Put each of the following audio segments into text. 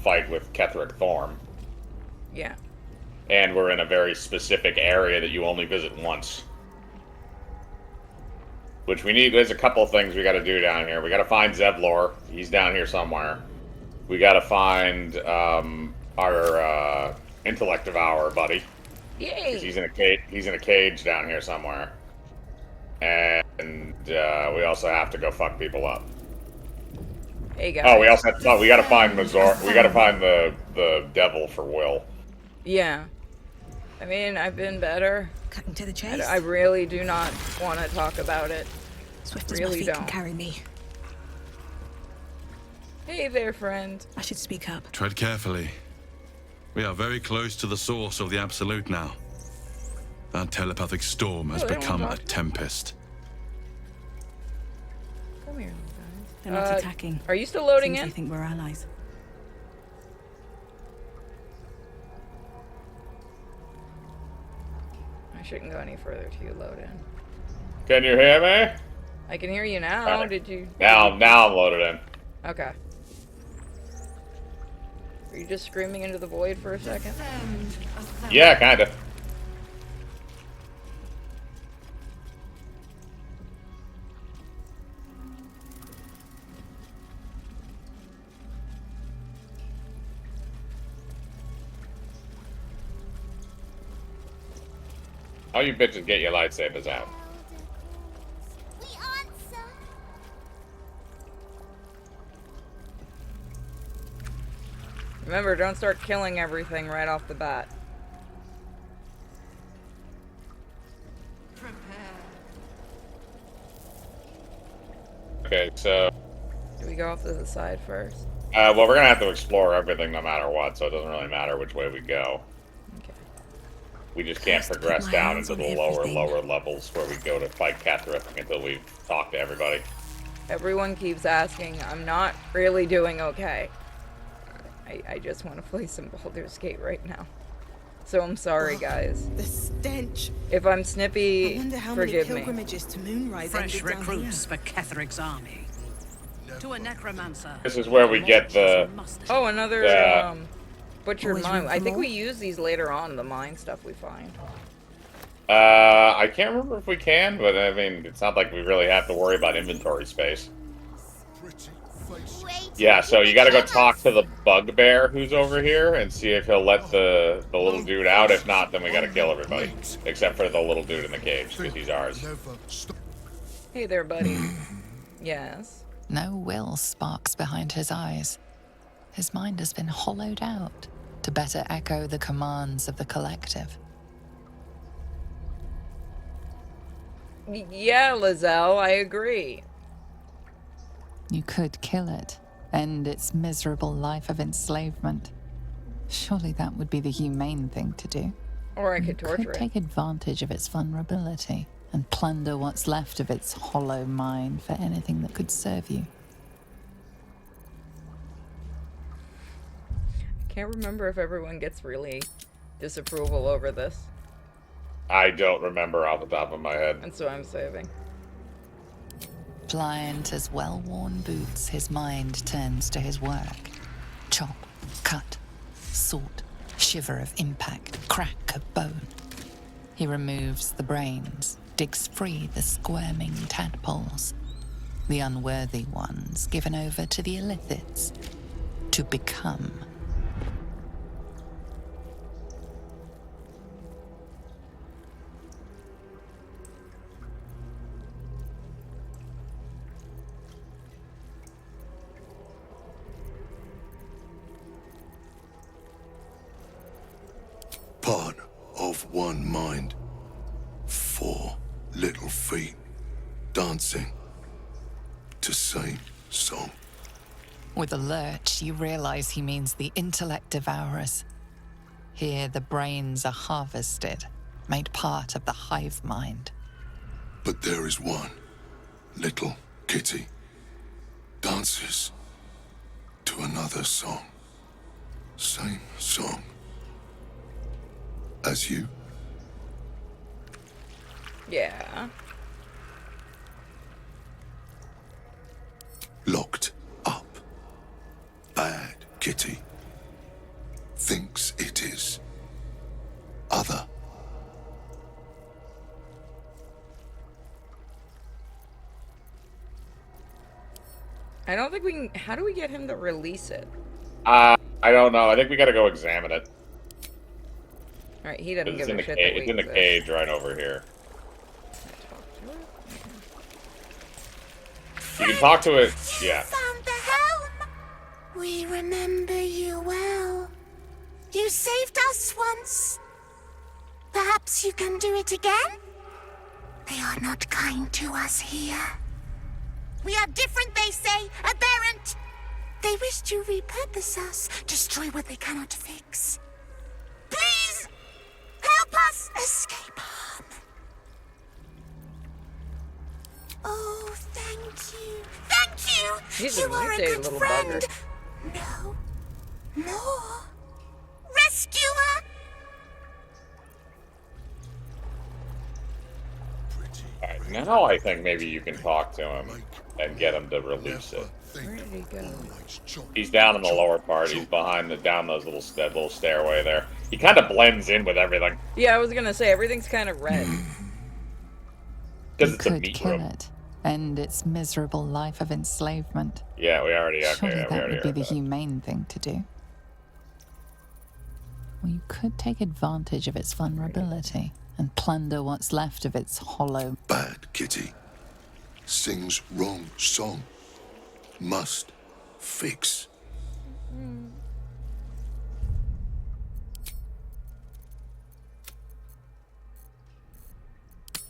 fight with Ketheric Thorm. Yeah. And we're in a very specific area that you only visit once. Which we need, there's a couple things we gotta do down here. We gotta find Zevlor. He's down here somewhere. We gotta find our Intellect Devourer buddy. Yay! He's in a cage down here somewhere. And we also have to go fuck people up. Hey guys. Oh, we also have to, we gotta find Mazor. We gotta find the devil for Will. Yeah. I mean, I've been better. Cutting to the chase. I really do not want to talk about it. Swift as really my feet don't. can carry me. Hey there, friend. I should speak up. Tread carefully. We are very close to the source of the Absolute now. That telepathic storm has become a tempest. Come here, guys. They're not attacking. Are you still loading Seems in? they think we're allies. I shouldn't go any further till you load in. Can you hear me? I can hear you now. Did you? Now I'm loaded in. Okay. Were you just screaming into the void for a second? Yeah, kinda. All you bitches get your lightsabers out. We answer. Remember, don't start killing everything right off the bat. Okay, so Do we go off to the side first? well, we're gonna have to explore everything no matter what, so it doesn't really matter which way we go. Okay. We just can't First, put progress my down hands into on the everything. lower levels where we go to fight Ketheric until we've talked to everybody. Everyone keeps asking. I'm not really doing okay. I just want to play some Baldur's Gate right now. So I'm sorry, guys. The stench. If I'm I snippy, wonder how many forgive me. pilgrimages to Moonrise Fresh ended down recruits here. for Ketheric's army. To a necromancer. This is where we get the Oh, another Yeah. butchered Always mine. room I for think more? we use these later on, the mine stuff we find. I can't remember if we can, but I mean, it's not like we really have to worry about inventory space. Wait. Yeah, so you gotta go talk to the bugbear who's over here and see if he'll let the little dude out. If not, then we gotta kill everybody. Except for the little dude in the cage, because he's ours. Hey there, buddy. Yes. No will sparks behind his eyes. His mind has been hollowed out to better echo the commands of the collective. Yeah, Lizelle, I agree. You could kill it, end its miserable life of enslavement. Surely that would be the humane thing to do. Or I You could torture could it. take advantage of its vulnerability and plunder what's left of its hollow mind for anything that could serve you. I can't remember if everyone gets really disapproval over this. I don't remember off the top of my head. And so I'm saving. Pliant as well-worn boots, his mind turns to his work. Chop, cut, sort, shiver of impact, crack of bone. He removes the brains, digs free the squirming tadpoles, the unworthy ones given over to the illithids, to become. Part of one mind. 4 little feet dancing to same song. With a lurch, you realize he means the intellect devourers. Here, the brains are harvested, made part of the hive mind. But there is one little kitty dances to another song. Same song as you. Yeah. Locked up. Bad kitty. thinks it is. Other. I don't think we can. How do we get him to release it? I don't know. I think we gotta go examine it. Alright, he doesn't It's give in a the shit cage. that we It's in the exist. cage right over here. You can talk to it. Yeah. Found the helm. We remember you well. You saved us once. Perhaps you can do it again? They are not kind to us here. We are different, they say, aberrant. They wish to repurpose us, destroy what they cannot fix. Please, help us escape harm. Oh, thank you. Thank you. He's a You are a mutated good little friend. bugger. No. More. Rescuer. Alright, now I think maybe you can talk to him and get him to release it. Where did he go? He's down in the lower part. He's behind down those that little stairway there. He kind of blends in with everything Yeah, I was gonna say everything's kind of red. because You it's a could meat kill room. it, end its miserable life of enslavement. Yeah, we already. Surely Okay, we that already would be heard the that. humane thing to do. Or you could take advantage of its vulnerability and plunder what's left of its hollow. Bad kitty. Sings wrong song. Must fix.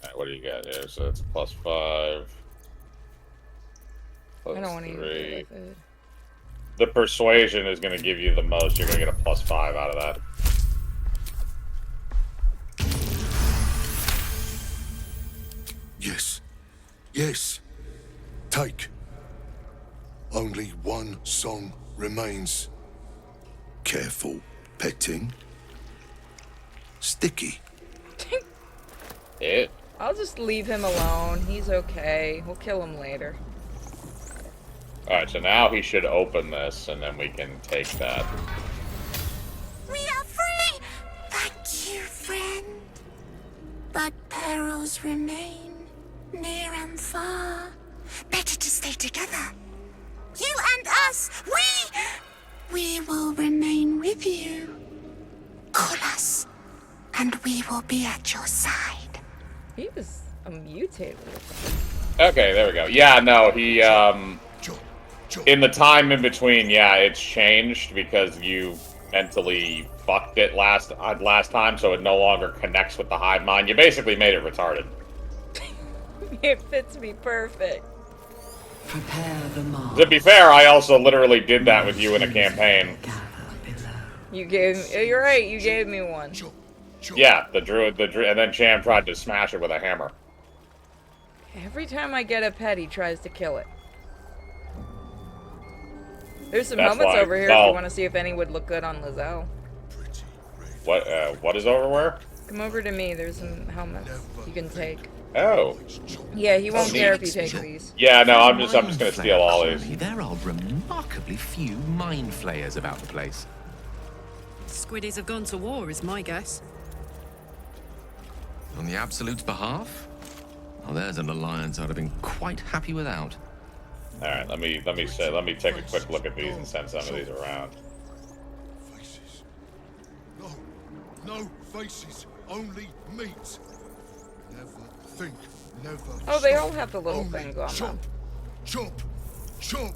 Alright, what do you got here? So it's +5. I don't want to +3. use it. The persuasion is going to give you the most. You're going to get a +5 out of that. Yes. Yes. Take. Only one song remains. Careful petting. Sticky. It. I'll just leave him alone. He's okay. We'll kill him later. Alright, so now he should open this, and then we can take that. We are free! Thank you, friend. But perils remain, near and far. Better to stay together. You and us, we will remain with you. Call us, and we will be at your side. He was a mutated. Okay, there we go. Yeah, no, he, in the time in between, yeah, it's changed because you mentally fucked it last time, so it no longer connects with the hive mind. You basically made it retarded. It fits me perfect. Prepare the mark. To be fair, I also literally did that with you in a campaign. You gave me. You're right. You gave me one. Yeah, the druid, and then Cham tried to smash it with a hammer. Every time I get a pet, he tries to kill it. There's some That's helmets why- over here if well- you want to see if any would look good on Lizelle. What is over where? Come over to me. There's some helmets you can take. Oh. Yeah, he won't care if you neat. take these. Yeah, no, I'm just gonna steal all these. There are remarkably few mind flayers about the place. Squiddies have gone to war, is my guess. On the Absolute's behalf? Well, there's an alliance I'd have been quite happy without. All right, let me take a quick look at these and send some of these around. Faces. No faces. Only meat. Never think. Never. Oh, they stop. all have the little Only things on chop, them. chop, chop.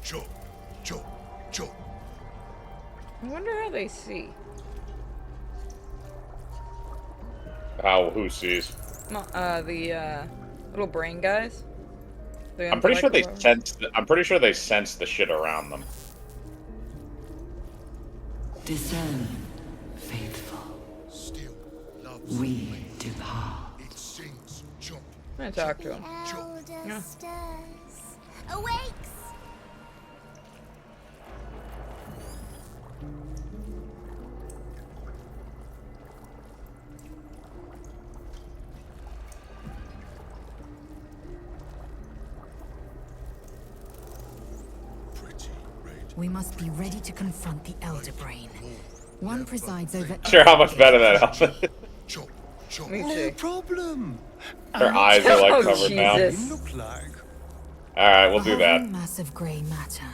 Chop, chop, chop. I wonder how they see. Who sees? The little brain guys. The I'm pretty sure they intellectual- sense. They sense the shit around them. Discern, faithful. Still loves We me. depart. It sings chop. I'm gonna talk to The him. elder Yeah. stirs, awakes. We must be ready to confront the Elder Brain. One presides over. Not sure how much better that outfit. Chop, chop. Me No too. problem. Her eyes are like Oh, covered now. Jesus. Look like. Alright, we'll do A that. whole mass of grey matter,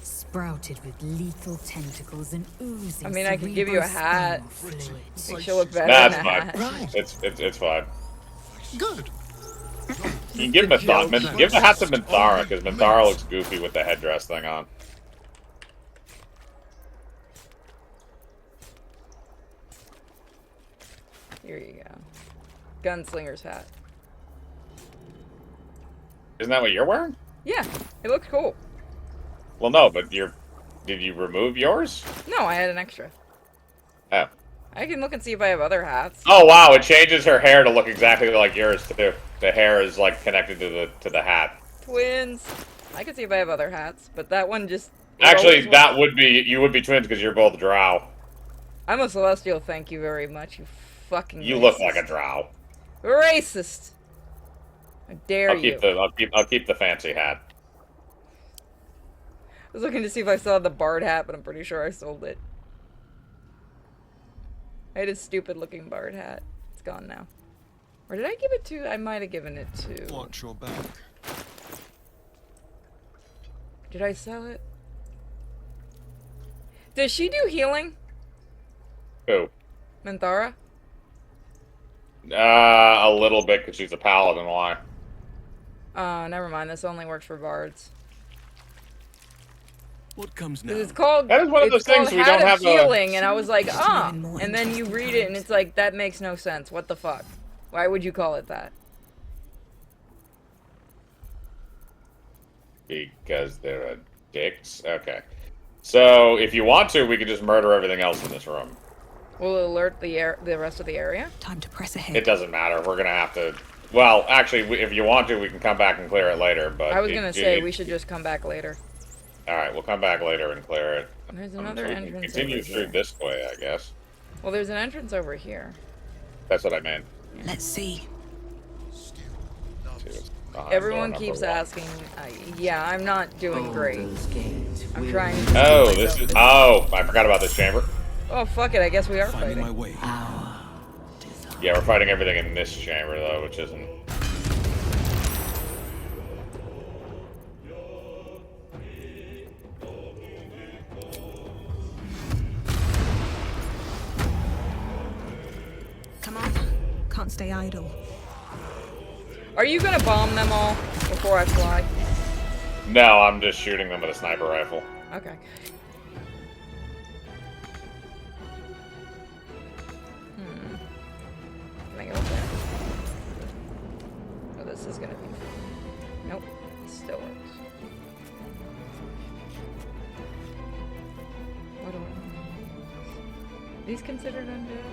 sprouted with lethal tentacles and oozing. I mean, I could give you a hat. cerebrospinal fluid. Think she'll look better That's in a fine. hat. Right. It's fine. Good. You can give give the hat to Minthara, because Minthara looks goofy with the headdress thing on. Here you go. Gunslinger's hat. Isn't that what you're wearing? Yeah, it looks cool. Well, no, but did you remove yours? No, I had an extra. Oh. I can look and see if I have other hats. Oh wow, it changes her hair to look exactly like yours too. The hair is like connected to the hat. Twins. I can see if I have other hats, but that one just... Actually, that would be you would be twins because you're both drow. I'm a celestial, thank you very much, you fucking You racist. look like a drow. Racist! How dare you. I'll keep the fancy hat. I was looking to see if I still had the Bard hat, but I'm pretty sure I sold it. I had a stupid looking Bard hat. It's gone now. Or did I give it to? I might have given it to... Watch your back. Did I sell it? Does she do healing? Who? Minthara? A little bit because she's a paladin. Why? Never mind. This only works for bards. What comes now? It's called. That is one of those things we don't have healing, and I was like, and then you read it, and it's like that makes no sense. What the fuck? Why would you call it that? Because they're dicks. Okay. So if you want to, we can just murder everything else in this room. Will it alert the rest of the area? Time to press ahead. It doesn't matter. We're gonna have to. Well, actually, if you want to, we can come back and clear it later. But I was gonna say we should just come back later. All right, we'll come back later and clear it. There's another So we can entrance. continue over through here. this way, I guess. Well, there's an entrance over here. That's what I meant. Let's see. Everyone keeps asking. Yeah, I'm not doing great. I'm trying to. Oh, this is. Oh, I forgot about this chamber. Oh, fuck it. I guess we are fighting. My way. Yeah, we're fighting everything in this chamber though, which isn't. Come on. Can't stay idle. Are you gonna bomb them all before I fly? No, I'm just shooting them with a sniper rifle. Okay. Can I go up there? Oh, this is gonna be. Nope. It still works. What do I? These considered undead?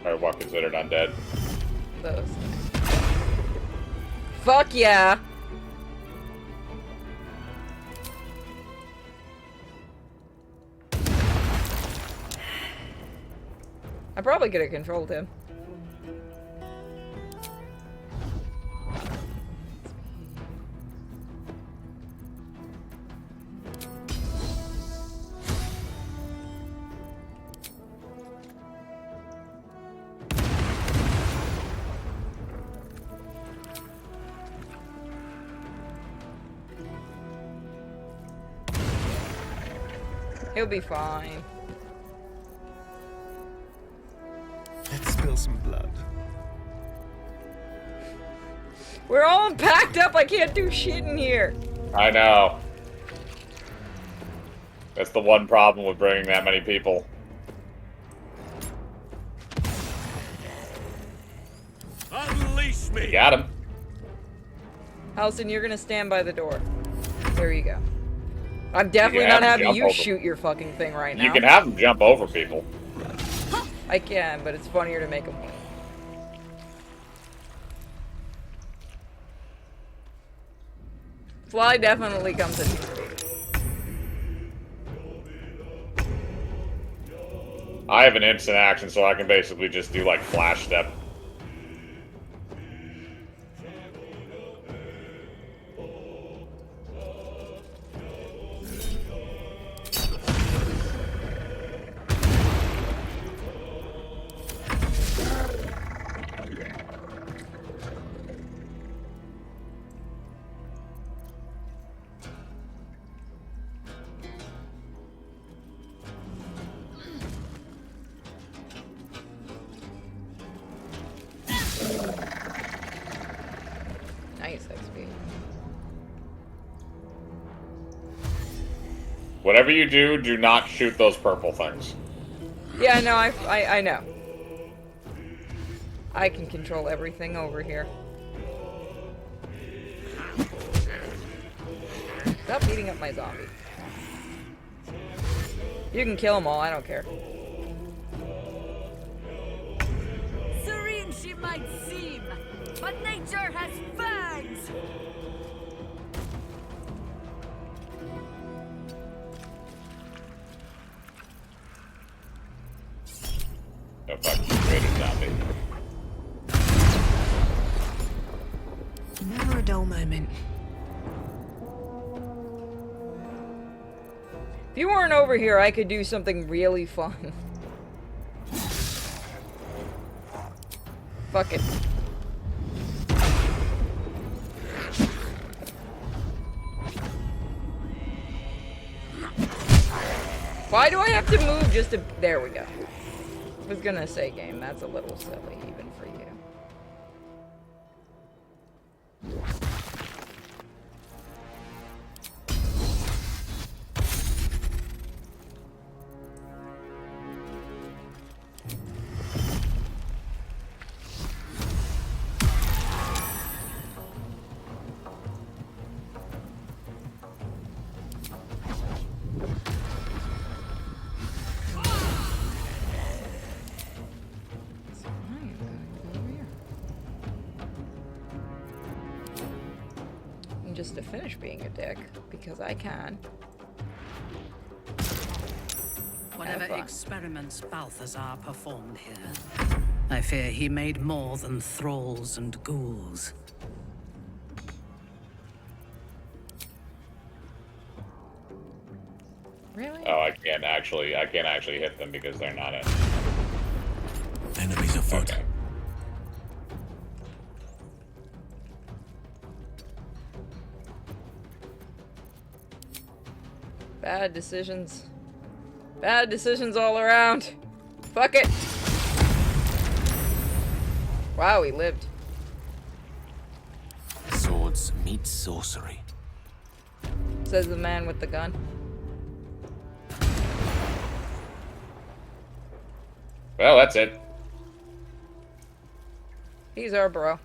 Or what considered undead? Those. Fuck yeah! I probably could have controlled him. He'll be fine. Let's spill some blood. We're all packed up. I can't do shit in here. I know. That's the one problem with bringing that many people. Unleash me. You got him. Allison, you're gonna stand by the door. There you go. I'm definitely have not him having jump you over. shoot your fucking thing right now. You can have them jump over people. I can, but it's funnier to make them. Fly definitely comes in handy. I have an instant action, so I can basically just do like flash step. Nice XP. Whatever you do, do not shoot those purple things. Yeah, no, I know. I can control everything over here. Stop beating up my zombie. You can kill them all, I don't care. Serene she might seem, but nature has fangs! Oh fuck, you created a zombie. Never a dull moment. If you weren't over here, I could do something really fun. Fuck it. Why do I have to move just to... There we go. I was gonna say, game, that's a little silly, even for you. Just to finish being a dick, because I can. Whatever experiments Balthazar performed here, I fear he made more than thralls and ghouls. Really? Oh, I can't actually hit them because they're not in. Enemies afoot. Okay. Bad decisions. Bad decisions all around. Fuck it. Wow, he lived. Swords meet sorcery. Says the man with the gun. Well, that's it. He's our bro.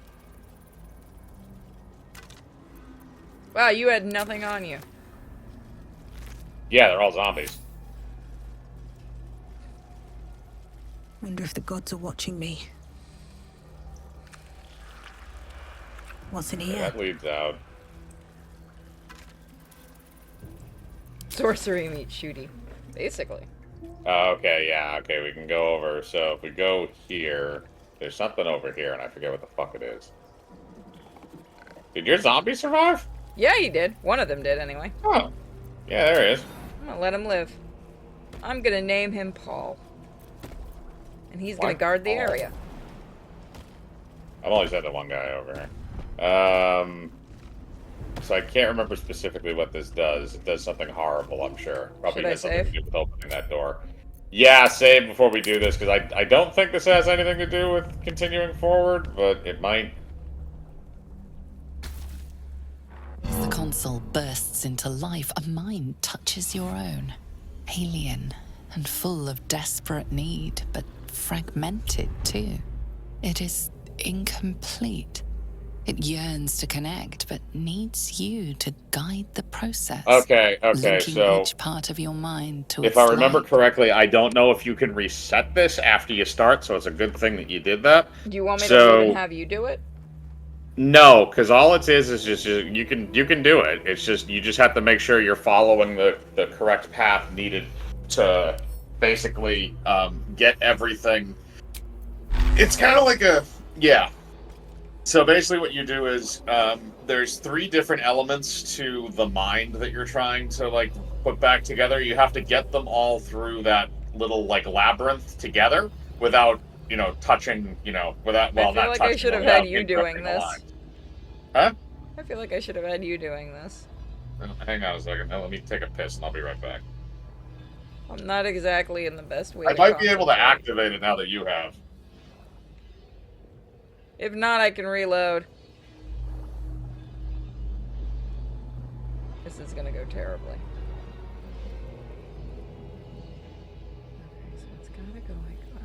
Wow, you had nothing on you. Yeah, they're all zombies. Wonder if the gods are watching me. What's in Yeah, here? that leads out. Sorcery meets shooty. Basically. Okay, yeah, okay, we can go over. So if we go here, there's something over here, and I forget what the fuck it is. Did your zombie survive? Yeah, he did. One of them did, anyway. Oh. Yeah, there he is. I'm gonna let him live. I'm gonna name him Paul. And he's gonna guard the area. I've only said the one guy over here. So I can't remember specifically what this does. It does something horrible, I'm sure. Probably Should I has something to save? do with opening that door. Yeah, save before we do this, because I don't think this has anything to do with continuing forward, but it might. As the console bursts into life, a mind touches your own. Alien and full of desperate need, but fragmented too. It is incomplete. It yearns to connect, but needs you to guide the process. Okay, linking so each part of your mind to if its I remember light. correctly, I don't know if you can reset this after you start, so it's a good thing that you did that. Do you want me to leave and have you do it? No, because all it is just you can do it. It's just you just have to make sure you're following the correct path needed to basically get everything. It's kind of like So basically what you do is there's 3 different elements to the mind that you're trying to like put back together. You have to get them all through that little like labyrinth together without touching without I feel like I should have had you doing this. Huh? I feel like I should have had you doing this. Hang on a second. Now let me take a piss and I'll be right back. I'm not exactly in the best way. I might be able to activate it now that you have. If not, I can reload. This is gonna go terribly. Okay, so it's gotta go like that.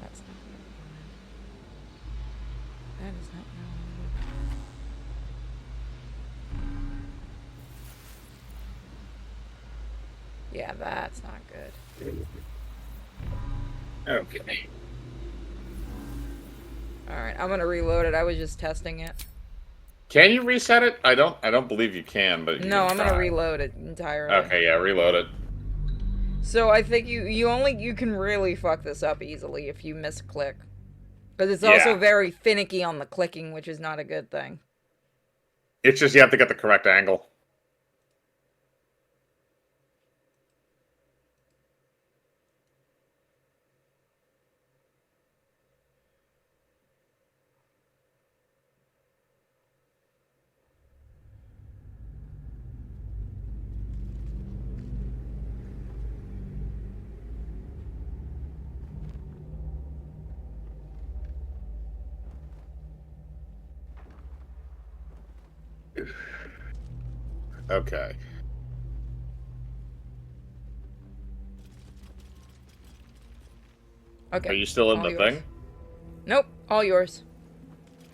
That's not what I wanted. That is not what I wanted. Yeah, that's not good. Okay. Alright, I'm gonna reload it. I was just testing it. Can you reset it? I don't believe you can, but No, I'm gonna try. reload it entirely. Okay, yeah, reload it. So I think you can really fuck this up easily if you misclick. Because it's Yeah. also very finicky on the clicking, which is not a good thing. It's just you have to get the correct angle. Okay. Okay. Are you still in all the yours. thing? Nope, all yours.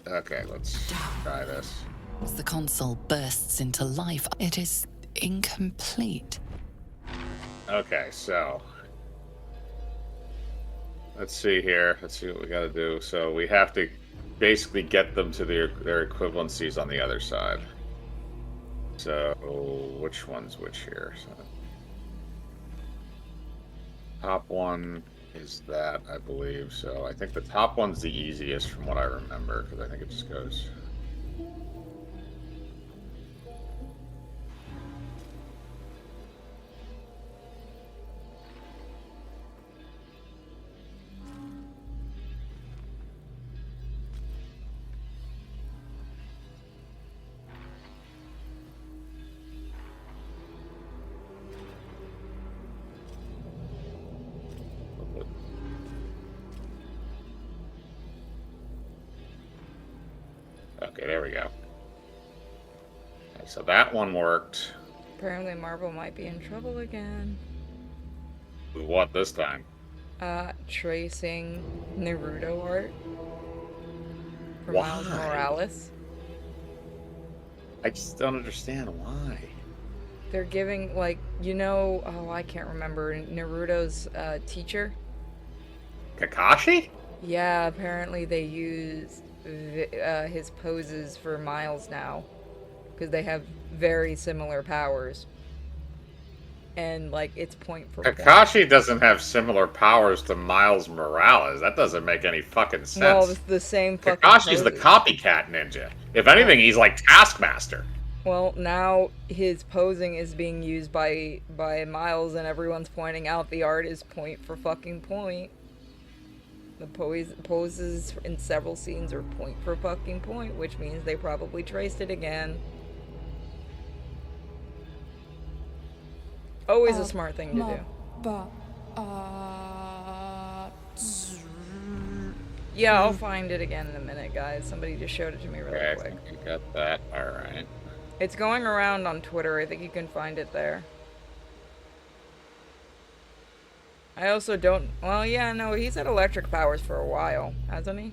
Okay, let's try this. As the console bursts into life, it is incomplete. Okay, so let's see here. Let's see what we got to do. So we have to basically get them to their equivalencies on the other side. So which one's which here? So, top one is that, I believe. So I think the top one's the easiest from what I remember, because I think it just goes. Okay, there we go. Okay, so that one worked. Apparently Marvel might be in trouble again. With what this time? Tracing Naruto art for Why? Miles Morales. I just don't understand why. They're giving, like, oh, I can't remember, Naruto's teacher? Kakashi? Yeah, apparently they used his poses for Miles now. Because they have very similar powers. And, like, it's point for point. Kakashi doesn't have similar powers to Miles Morales. That doesn't make any fucking sense. Well, it's the same fucking Kakashi's poses. the copycat ninja. If anything, he's like Taskmaster. Well, now his posing is being used by Miles, and everyone's pointing out the art is point for fucking point. The poses in several scenes are point for fucking point, which means they probably traced it again. Always a smart thing to do. Yeah, I'll find it again in a minute, guys. Somebody just showed it to me really Okay, I quick. think you got that. Alright. It's going around on Twitter. I think you can find it there. I also don't... Well, yeah, no, he's had electric powers for a while, hasn't he?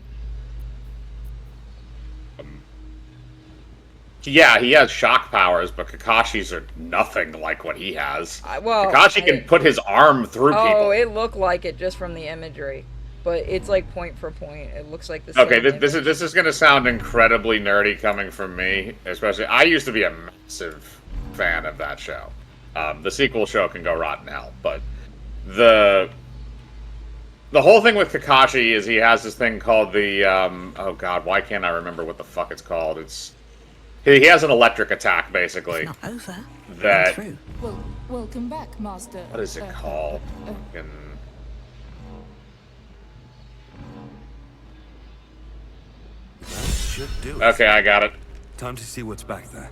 Yeah, he has shock powers, but Kakashi's are nothing like what he has. Well, Kakashi can put his arm through people. Oh, it looked like it just from the imagery. But it's like point for point. It looks like the same Okay, this image. is going to sound incredibly nerdy coming from me, especially. I used to be a massive fan of that show. The sequel show can go rotten hell, but the whole thing with Kakashi is he has this thing called the oh god, why can't I remember what the fuck it's called? He has an electric attack basically. Not over. That Through. Well, welcome back, Master. What is it called? Fucking- That should do it. Okay, I got it. Time to see what's back there.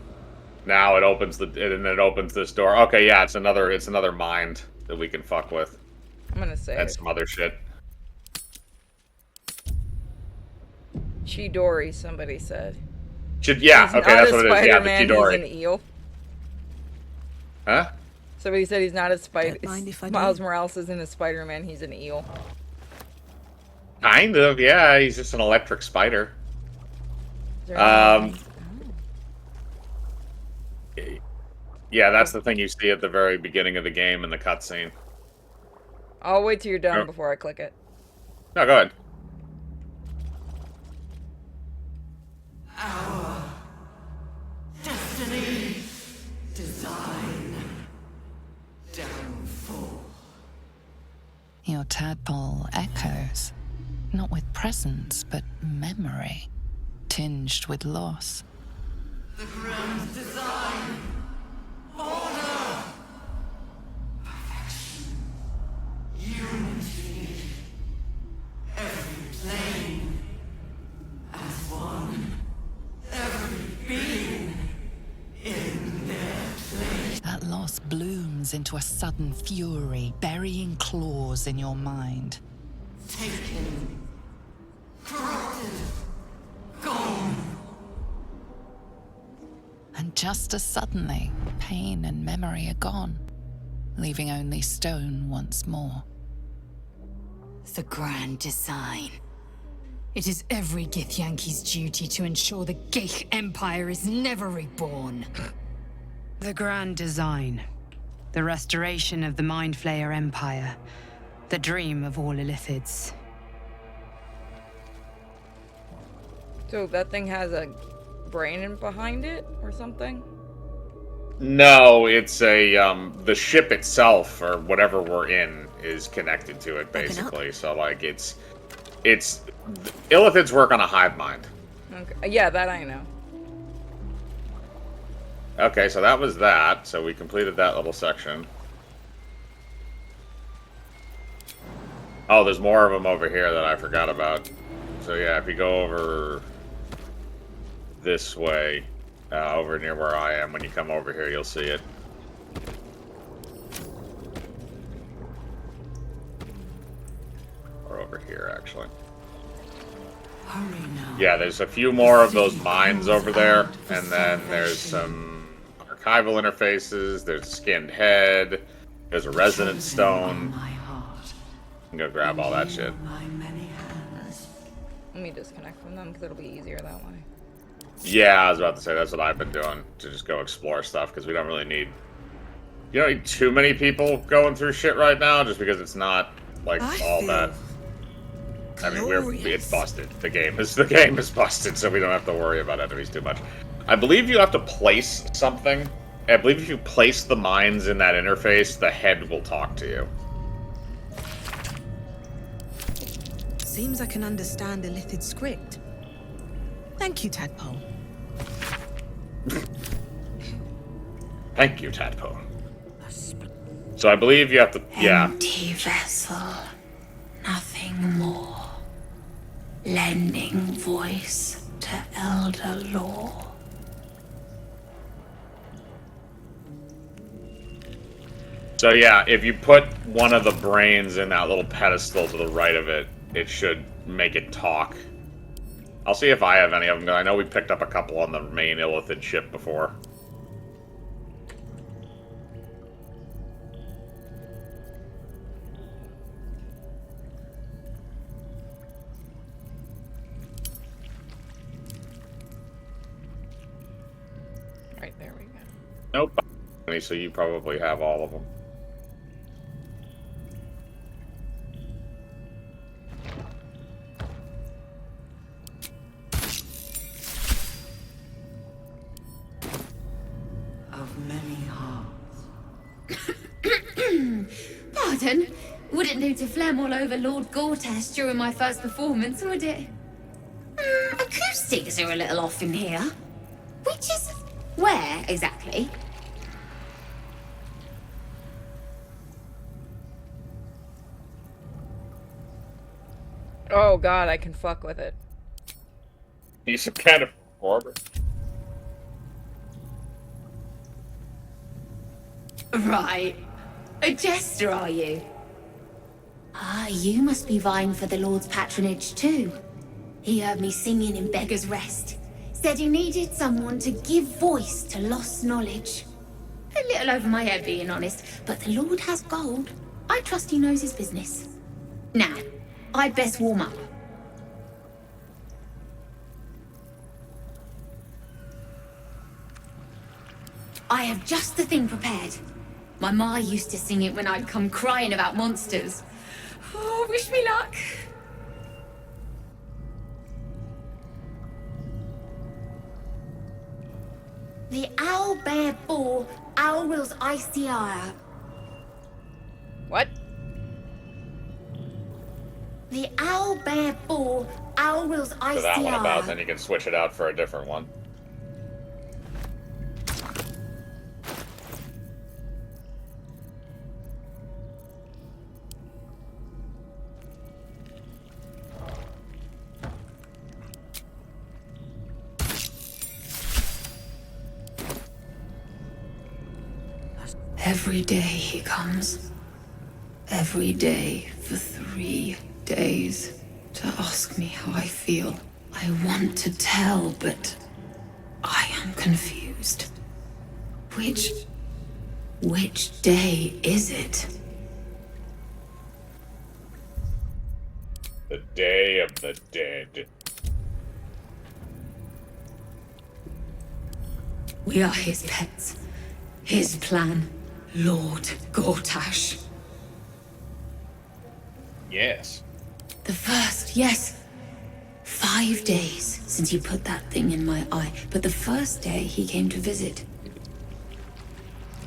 Now it opens it opens this door. Okay, yeah, it's another mind that we can fuck with. I'm gonna say And some other shit. Chidori, somebody said. Yeah, He's okay, not that's a what it is. Yeah, the Spider-Man, Chidori. he's an eel. Huh? Somebody said he's not a spider. Don't mind if I Miles do. Morales isn't a Spider-Man, he's an eel. Kind of, yeah. He's just an electric spider. Is there anything- Yeah, that's the thing you see at the very beginning of the game in the cutscene. I'll wait till you're done Oh. before I click it. No, go ahead. Destiny, design, downfall. Your tadpole echoes, not with presence, but memory, tinged with loss. The grand design, order, perfection, unity. Every plane as one. Every being in their place. That loss blooms into a sudden fury, burying claws in your mind. Taken, corrupted, gone. And just as suddenly, pain and memory are gone, leaving only stone once more. The grand design. It is every Githyanki's duty to ensure the Geich Empire is never reborn. The grand design. The restoration of the Mind Flayer Empire. The dream of all Illithids. So that thing has a brain behind it or something? No, it's a the ship itself or whatever we're in is connected to it basically. So like it's Illithids work on a hive mind. Okay. Yeah, that I know. Okay, so that was that. So we completed that little section. Oh, there's more of them over here that I forgot about. So yeah, if you go over this way, over near where I am, when you come over here, you'll see it. Or over here, actually. Hurry now. Yeah, there's a few more of those mines over there, and then there's some archival interfaces, there's a skinned head, there's a resonance stone. I'm gonna grab all that shit. Let me disconnect from them because it'll be easier that way. Yeah, I was about to say that's what I've been doing, to just go explore stuff, because we don't really need... You don't need too many people going through shit right now, just because it's not, like, all that... I mean, it's busted. The game is busted, so we don't have to worry about enemies too much. I believe you have to place something. I believe if you place the mines in that interface, the head will talk to you. Seems I can understand Illithid script. Thank you, Tadpole. Thank you, Tadpole. So I believe you have to... Yeah. Empty vessel, nothing more. Lending voice to elder law. So yeah, if you put one of the brains in that little pedestal to the right of it, it should make it talk. I'll see if I have any of them. I know we picked up a couple on the main Illithid ship before. Right, there we go. Nope. So you probably have all of them. Of many hearts. Pardon? Wouldn't do to phlegm all over Lord Gortas during my first performance, would it? Acoustics are a little off in here. Which is... where, exactly? Oh god, I can fuck with it. He's some kind of performer. Right. A jester, are you? Ah, you must be vying for the Lord's patronage too. He heard me singing in Beggar's Rest. Said he needed someone to give voice to lost knowledge. A little over my head, being honest, but the Lord has gold. I trust he knows his business. Now, I'd best warm up. I have just the thing prepared. My ma used to sing it when I'd come crying about monsters. Oh, wish me luck. The owl bear boar, owl wills icy ire. What? The owl bear boar, owl wills For icy that one about, ire. then you can switch it out for a different one. Every day he comes. Every day for 3 days to ask me how I feel. I want to tell, but I am confused. Which day is it? The Day of the Dead. We are his pets. His plan. Lord Gortash. Yes. The first, yes. 5 days since he put that thing in my eye, but the first day he came to visit.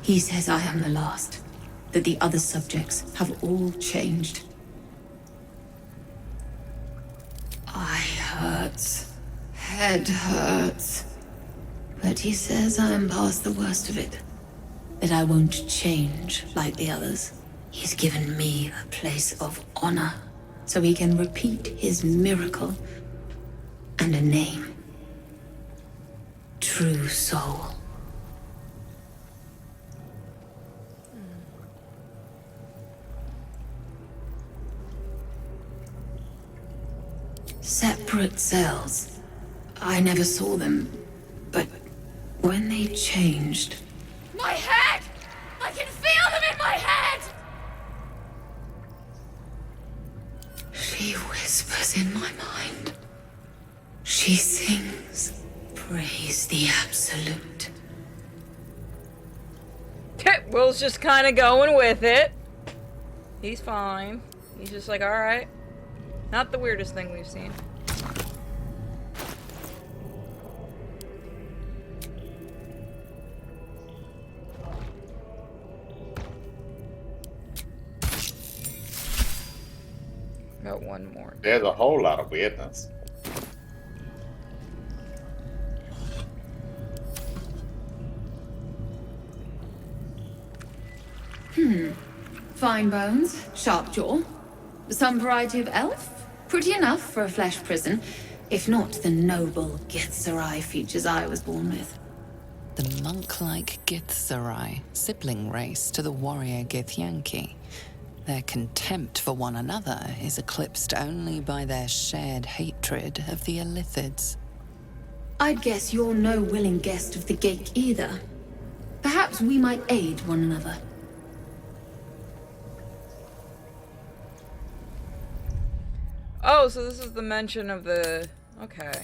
He says I am the last, that the other subjects have all changed. Eye hurts, head hurts, but he says I am past the worst of it, that I won't change like the others. He's given me a place of honor, so he can repeat his miracle and a name. True Soul. Separate cells. I never saw them, but when they changed... My head! I can feel them in my head! She whispers in my mind. She sings, praise the Absolute. Will's just kind of going with it. He's fine. He's just like, alright. Not the weirdest thing we've seen. Got one more. There's a whole lot of weirdness. Fine bones, sharp jaw. Some variety of elf? Pretty enough for a flesh prison, if not the noble Githzerai features I was born with. The monk-like Githzerai, sibling race to the warrior Githyanki. Their contempt for one another is eclipsed only by their shared hatred of the Illithids. I'd guess you're no willing guest of the Gake either. Perhaps we might aid one another. Oh, so this is the mention of the... Okay.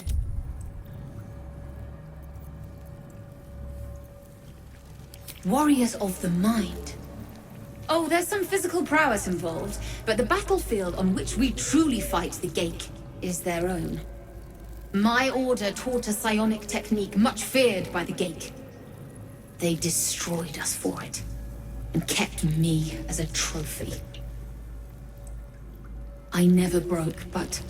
Warriors of the mind. Oh, there's some physical prowess involved, but the battlefield on which we truly fight the Gake is their own. My order taught a psionic technique much feared by the Gake. They destroyed us for it, and kept me as a trophy. I never broke, but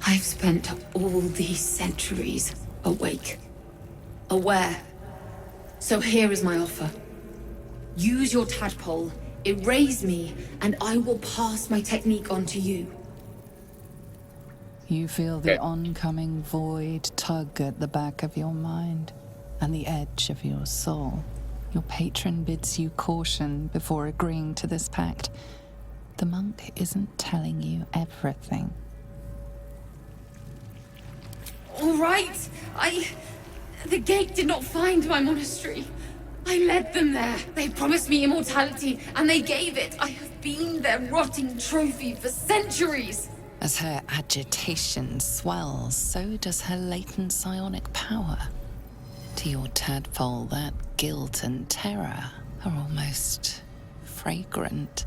I've spent all these centuries awake, aware. So here is my offer. Use your tadpole, erase me, and I will pass my technique on to you. You feel the oncoming void tug at the back of your mind and the edge of your soul. Your patron bids you caution before agreeing to this pact. The monk isn't telling you everything. All right. The gate did not find my monastery. I led them there. They promised me immortality, and they gave it. I have been their rotting trophy for centuries. As her agitation swells, so does her latent psionic power. To your tadpole, that guilt and terror are almost fragrant.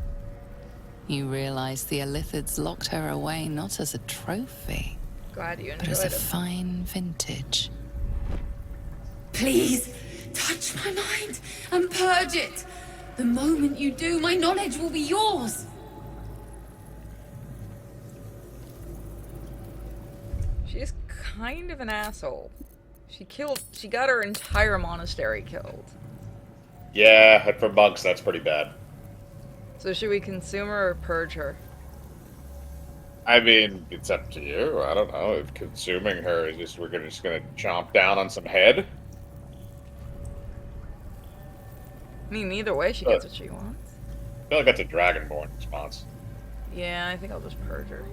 You realize the Illithids locked her away not as a trophy, Glad you but as a enjoyed it. fine vintage. Please, touch my mind and purge it. The moment you do, my knowledge will be yours. She's kind of an asshole. She got her entire monastery killed. Yeah, and for monks, that's pretty bad. So should we consume her or purge her? I mean, it's up to you. I don't know. If consuming her is just, we're just gonna chomp down on some head. I mean, either way, she gets what she wants. I feel like that's a Dragonborn response. Yeah, I think I'll just purge her.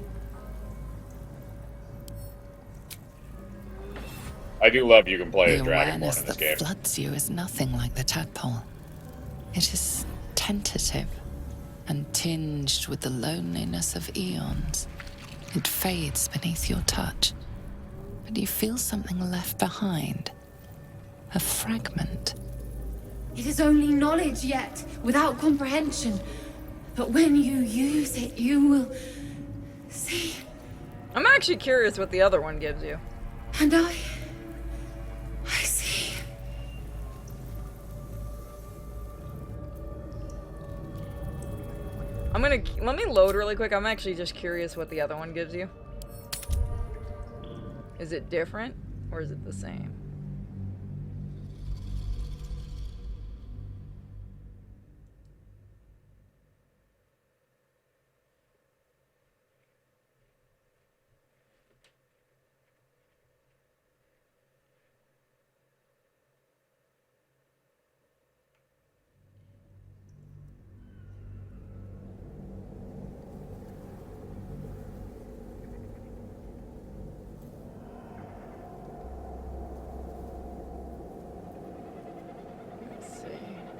I do love you can play as The Dragonborn awareness in this that game. floods you is nothing like the tadpole. It is tentative and tinged with the loneliness of eons. It fades beneath your touch, but you feel something left behind. A fragment. It is only knowledge yet, without comprehension. But when you use it, you will see. I'm actually curious what the other one gives you. And I see. Let me load really quick. I'm actually just curious what the other one gives you. Is it different or is it the same?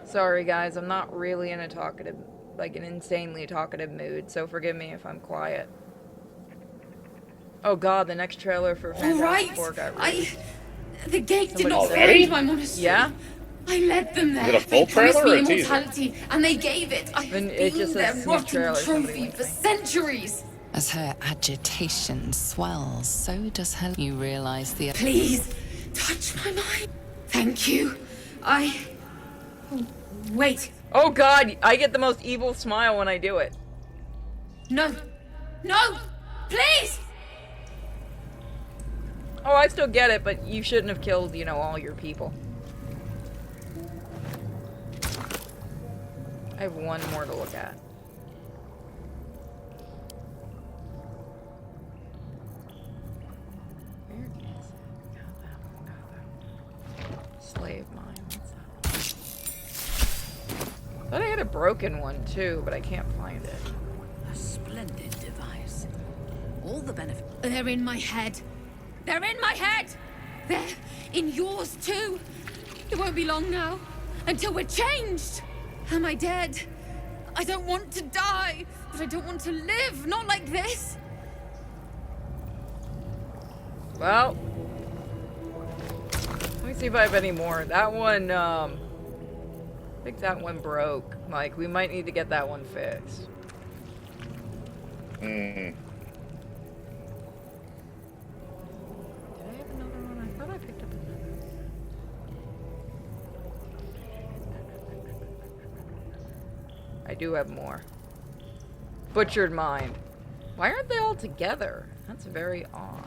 Sorry guys, I'm not really in a talkative, like an insanely talkative mood, so forgive me if I'm quiet. Oh god, the next trailer for Fantastic Four got released. The gate did not Already? find my monastery. Yeah? I led them there. Is it a full They promised trailer or me a teaser? immortality, and they gave it. I have It been just their says rotting trailer, somebody trophy linked for me. centuries. As her agitation swells, so does her. You realize the. Please, touch my mind. Thank you. Oh, wait. Oh god, I get the most evil smile when I do it. No. No! Please! Oh, I still get it, but you shouldn't have killed, you know, all your people. I have one more to look at. Where is it? Got that one. Slave mine. What's that one? I thought I had a broken one too, but I can't find it. A splendid device. All the benefit. They're in my head. They're in my head! They're in yours too. It won't be long now until we're changed. Am I dead? I don't want to die, but I don't want to live. Not like this. Well, let me see if I have any more. That one, I think that one broke. Like, we might need to get that one fixed. Hmm. Did I have another one? I thought I picked up another. I do have more. Butchered Mind. Why aren't they all together? That's very odd.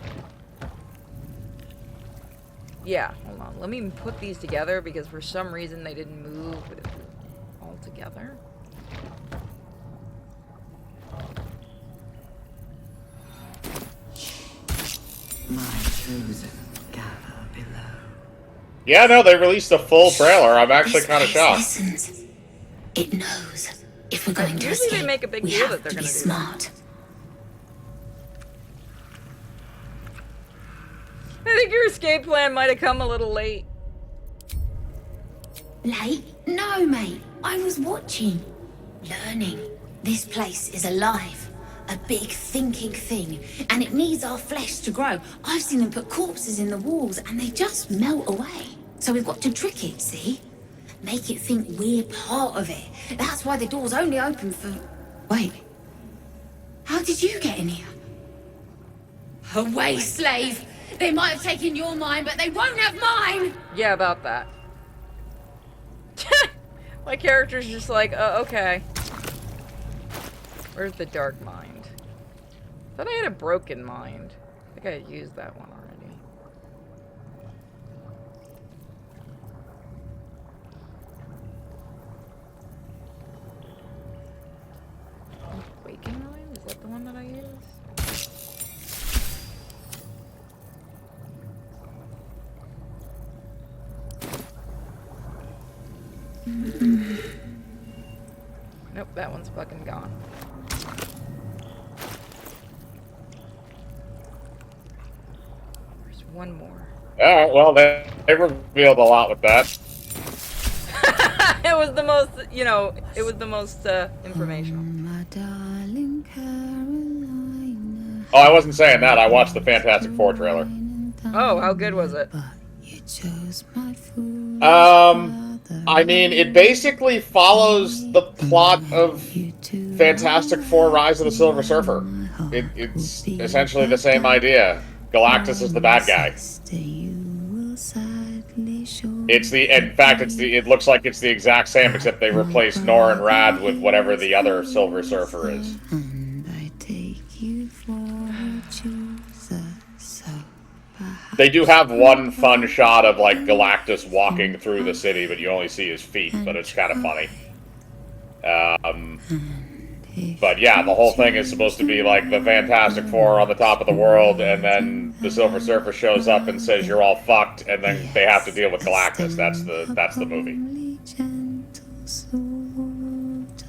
Yeah, hold on. Let me put these together because for some reason they didn't move all together. Yeah, no, they released a full trailer. I'm actually This kind of place shocked. listens. It knows. If we're going to Usually escape, they make a big we deal have that they're to be gonna do smart. I think your escape plan might have come a little late. Late? No, mate. I was watching. Learning. This place is alive. A big thinking thing. And it needs our flesh to grow. I've seen them put corpses in the walls and they just melt away. So we've got to trick it, see? Make it think we're part of it. That's why the door's only open for... Wait. How did you get in here? Away, slave! They might have taken your mind, but they won't have mine! Yeah, about that. My character's just like, okay. Where's the dark mind? I thought I had a broken mind. I think I used that one already. Waking mind? Is that the one that I used? Nope, that one's fucking gone. There's one more. Alright, well, they revealed a lot with that. It was the most, you know, it was the most informational. Oh, I wasn't saying that. I watched the Fantastic Four trailer. Oh, how good was it? I mean, it basically follows the plot of Fantastic Four: Rise of the Silver Surfer. It's essentially the same idea. Galactus is the bad guy. It looks like it's the exact same, except they replaced Nor and Rad with whatever the other Silver Surfer is. They do have one fun shot of, like, Galactus walking through the city, but you only see his feet, but it's kind of funny. But yeah, the whole thing is supposed to be like the Fantastic Four on the top of the world, and then the Silver Surfer shows up and says you're all fucked, and then they have to deal with Galactus. That's the movie.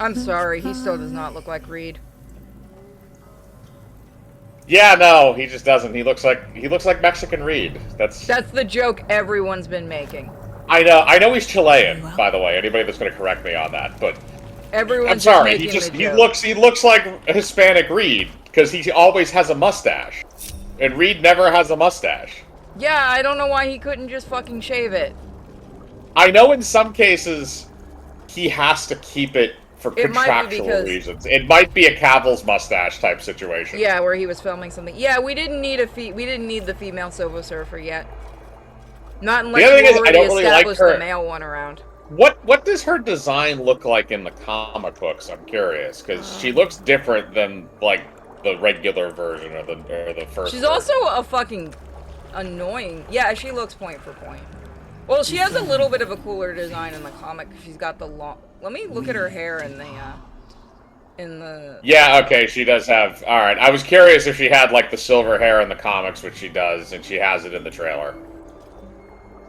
I'm sorry, he still does not look like Reed. Yeah, no, he just doesn't. He looks like Mexican Reed. That's the joke everyone's been making. I know he's Chilean, by the way. Anybody that's going to correct me on that, but everyone's I'm sorry. He looks like a Hispanic Reed because he always has a mustache, and Reed never has a mustache. Yeah, I don't know why he couldn't just fucking shave it. I know in some cases he has to keep it for contractual reasons. It might be a Cavill's mustache type situation. Yeah, where he was filming something. Yeah, we didn't need the female Silver Surfer yet. Not unless you already established the male one around. What does her design look like in the comic books? I'm curious because she looks different than like the regular version of the first. She's also a fucking annoying. Yeah, she looks point for point. Well, she has a little bit of a cooler design in the comic. She's got the long. Let me look at her hair in the. Yeah, okay, she does have. All right, I was curious if she had like the silver hair in the comics, which she does, and she has it in the trailer.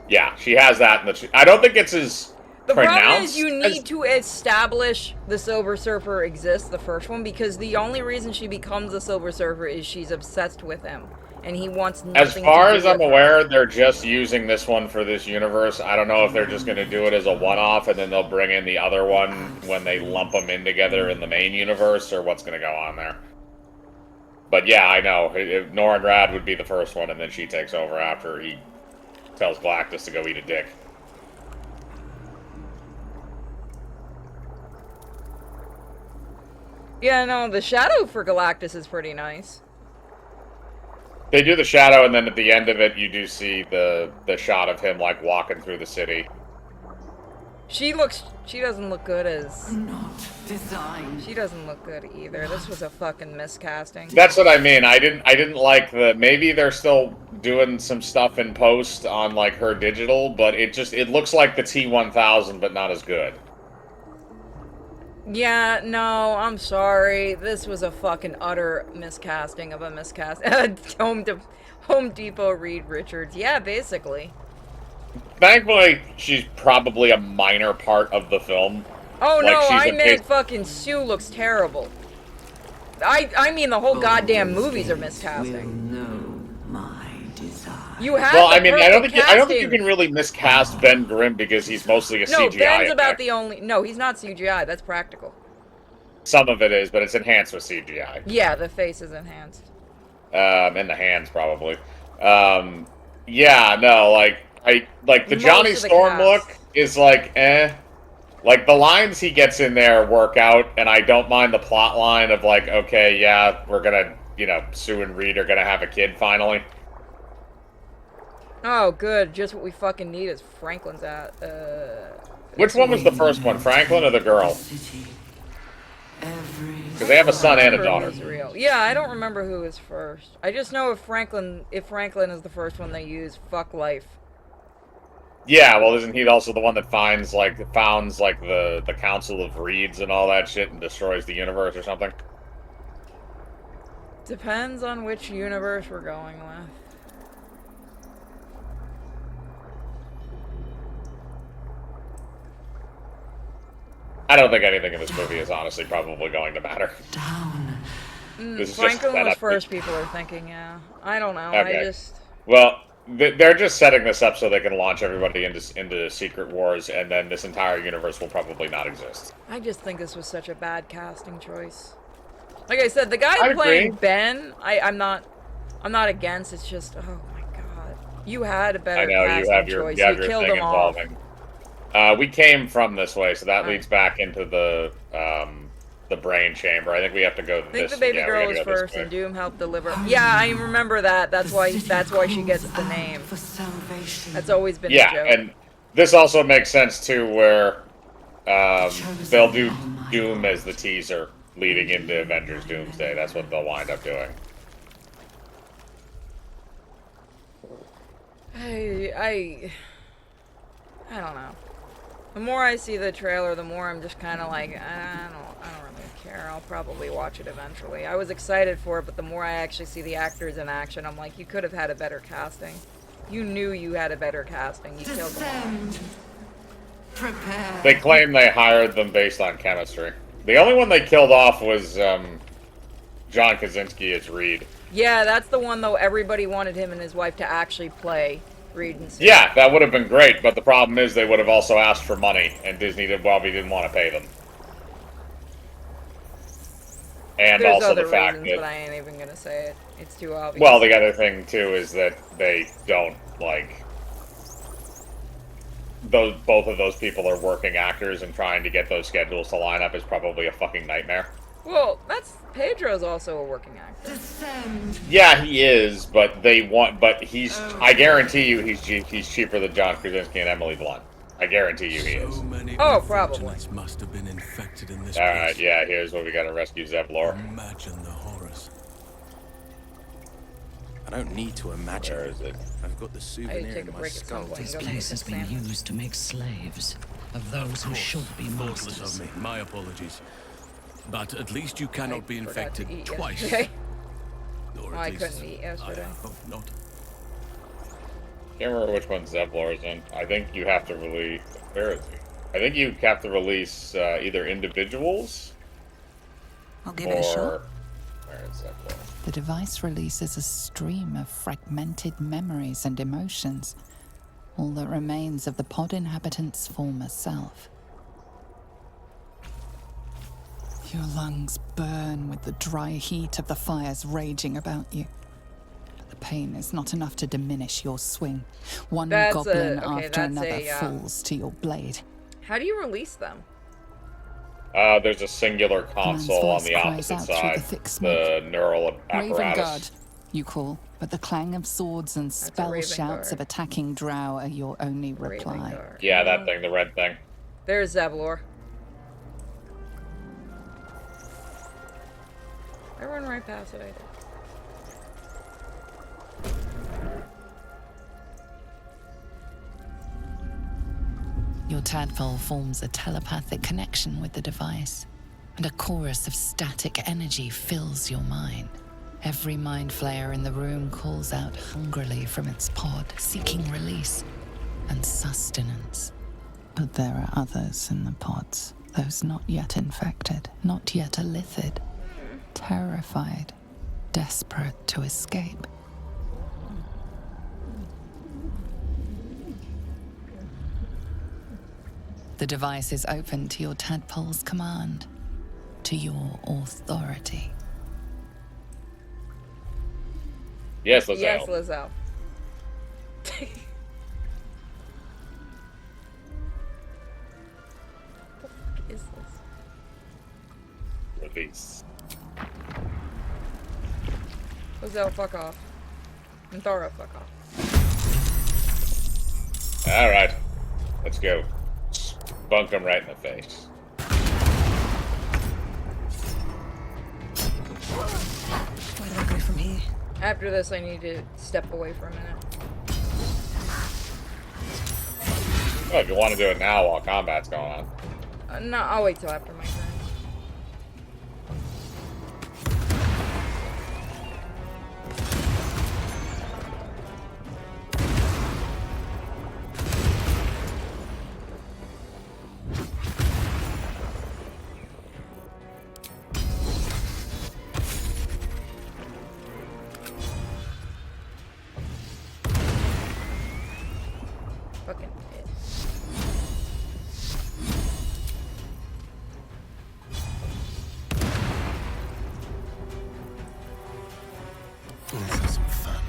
Yeah, she has that in the. I don't think it's as. The problem is you need to establish the Silver Surfer exists, the first one, because the only reason she becomes a Silver Surfer is she's obsessed with him, and he wants nothing to do with her. As far as I'm aware, they're just using this one for this universe. I don't know if they're just going to do it as a one-off, and then they'll bring in the other one when they lump them in together in the main universe, or what's going to go on there. But yeah, I know. Nor and Rad would be the first one, and then she takes over after he tells Galactus to go eat a dick. Yeah, no, the shadow for Galactus is pretty nice. They do the shadow, and then at the end of it, you do see the shot of him, like, walking through the city. She doesn't look good as... Not designed. She doesn't look good either. This was a fucking miscasting. That's what I mean. I didn't like the... Maybe they're still doing some stuff in post on, like, her digital, but it looks like the T-1000, but not as good. Yeah, no, I'm sorry. This was a fucking utter miscasting of a miscast. Home Depot Reed Richards. Yeah, basically. Thankfully, she's probably a minor part of the film. Oh like, no, she's I meant fucking Sue looks terrible. I mean the whole goddamn movies are miscasting. You have well, the I mean, I don't perfect think you can really miscast Ben Grimm because he's mostly a No, CGI Ben's about effect. the only. No, he's not CGI. That's practical. Some of it is, but it's enhanced with CGI. Yeah, the face is enhanced. And the hands probably. Yeah, no, like the Most Johnny of the Storm cast. look is like eh. Like the lines he gets in there work out, and I don't mind the plot line of like, okay, yeah, we're gonna, Sue and Reed are gonna have a kid finally. Oh, good. Just what we fucking need is Franklin's at. Which one was the first one, Franklin or the girl? Because they have a son and a daughter. Real. Yeah, I don't remember who is first. I just know if Franklin is the first one they use, fuck life. Yeah, well, isn't he also the one that founds the Council of Reeds and all that shit and destroys the universe or something? Depends on which universe we're going with. I don't think anything in this movie is honestly probably going to matter. Franklin was first, people are thinking, yeah. I don't know, Okay. Well, they're just setting this up so they can launch everybody into Secret Wars, and then this entire universe will probably not exist. I just think this was such a bad casting choice. Like I said, the guy I playing agree. Ben, I'm not against, it's just, oh my god. You had a better I know, casting you choice. have You your killed thing him off. involving. We came from this way, so that leads back into the brain chamber. I think we have to go I think this. the baby yeah, we girl gotta was go this first, way. and Doom helped deliver. Yeah, I remember that. That's why she gets the name. That's always been the Yeah, joke. and this also makes sense too, where they'll do Doom as the teaser leading into Avengers Doomsday. That's what they'll wind up doing. I don't know. The more I see the trailer, the more I'm just kind of like, I don't really care. I'll probably watch it eventually. I was excited for it, but the more I actually see the actors in action, I'm like, you could have had a better casting. You knew you had a better casting. You killed them all. They claim they hired them based on chemistry. The only one they killed off was John Krasinski as Reed. Yeah, that's the one, though, everybody wanted him and his wife to actually play Reed and Sue. Yeah, that would have been great, but the problem is they would have also asked for money, and Disney probably didn't want to pay them. And There's also other the fact reasons, that, but I ain't even gonna say it. It's too obvious. well, the other thing too is that they don't both of those people are working actors, and trying to get those schedules to line up is probably a fucking nightmare. Well, Pedro's also a working actor. Yeah, he is, but he's. I guarantee you, he's cheaper than John Krasinski and Emily Blunt. I guarantee you, he is. Oh, probably. Must have been infected in this All right, yeah. Here's what we got to rescue Zevlor. Imagine the horrors. I don't need to imagine. Where is it? I've got the souvenir in my skull. This place has been used to make slaves of those who should be Thoughtless masters. of me. My apologies. But at least you cannot be forgot to infected eat twice. yesterday. Or Oh, at I least couldn't eat yesterday. I hope not. Can't remember which one Zevlor is in. I think you have to release. Where is he? I think you have to release either individuals. I'll give it a shot. Where is Zevlor? The device releases a stream of fragmented memories and emotions, all that remains of the pod inhabitant's former self. Your lungs burn with the dry heat of the fires raging about you. But the pain is not enough to diminish your swing. One goblin after another falls to your blade. How do you release them? There's a singular console on the opposite side, the neural Raven Guard, apparatus. you call, but the clang of swords and spell Raven shouts Guard. of attacking drow are your only reply. Yeah, that thing, the red thing. There's Zevlor. I run right past it, I think. Your tadpole forms a telepathic connection with the device, and a chorus of static energy fills your mind. Every mind flayer in the room calls out hungrily from its pod, seeking release and sustenance. But there are others in the pods, those not yet infected, not yet elithid, terrified, desperate to escape. The device is open to your tadpole's command, to your authority. Yes, Lizelle. Yes, Lizelle. What the fuck is this? Release. Lizelle, fuck off. And Thora, fuck off. Alright. Let's go. Spunk him right in the face. Where do I go from here? After this, I need to step away for a minute. Oh, if you want to do it now while combat's going on. No, I'll wait till after my turn. Fucking bitch. Let's have some fun.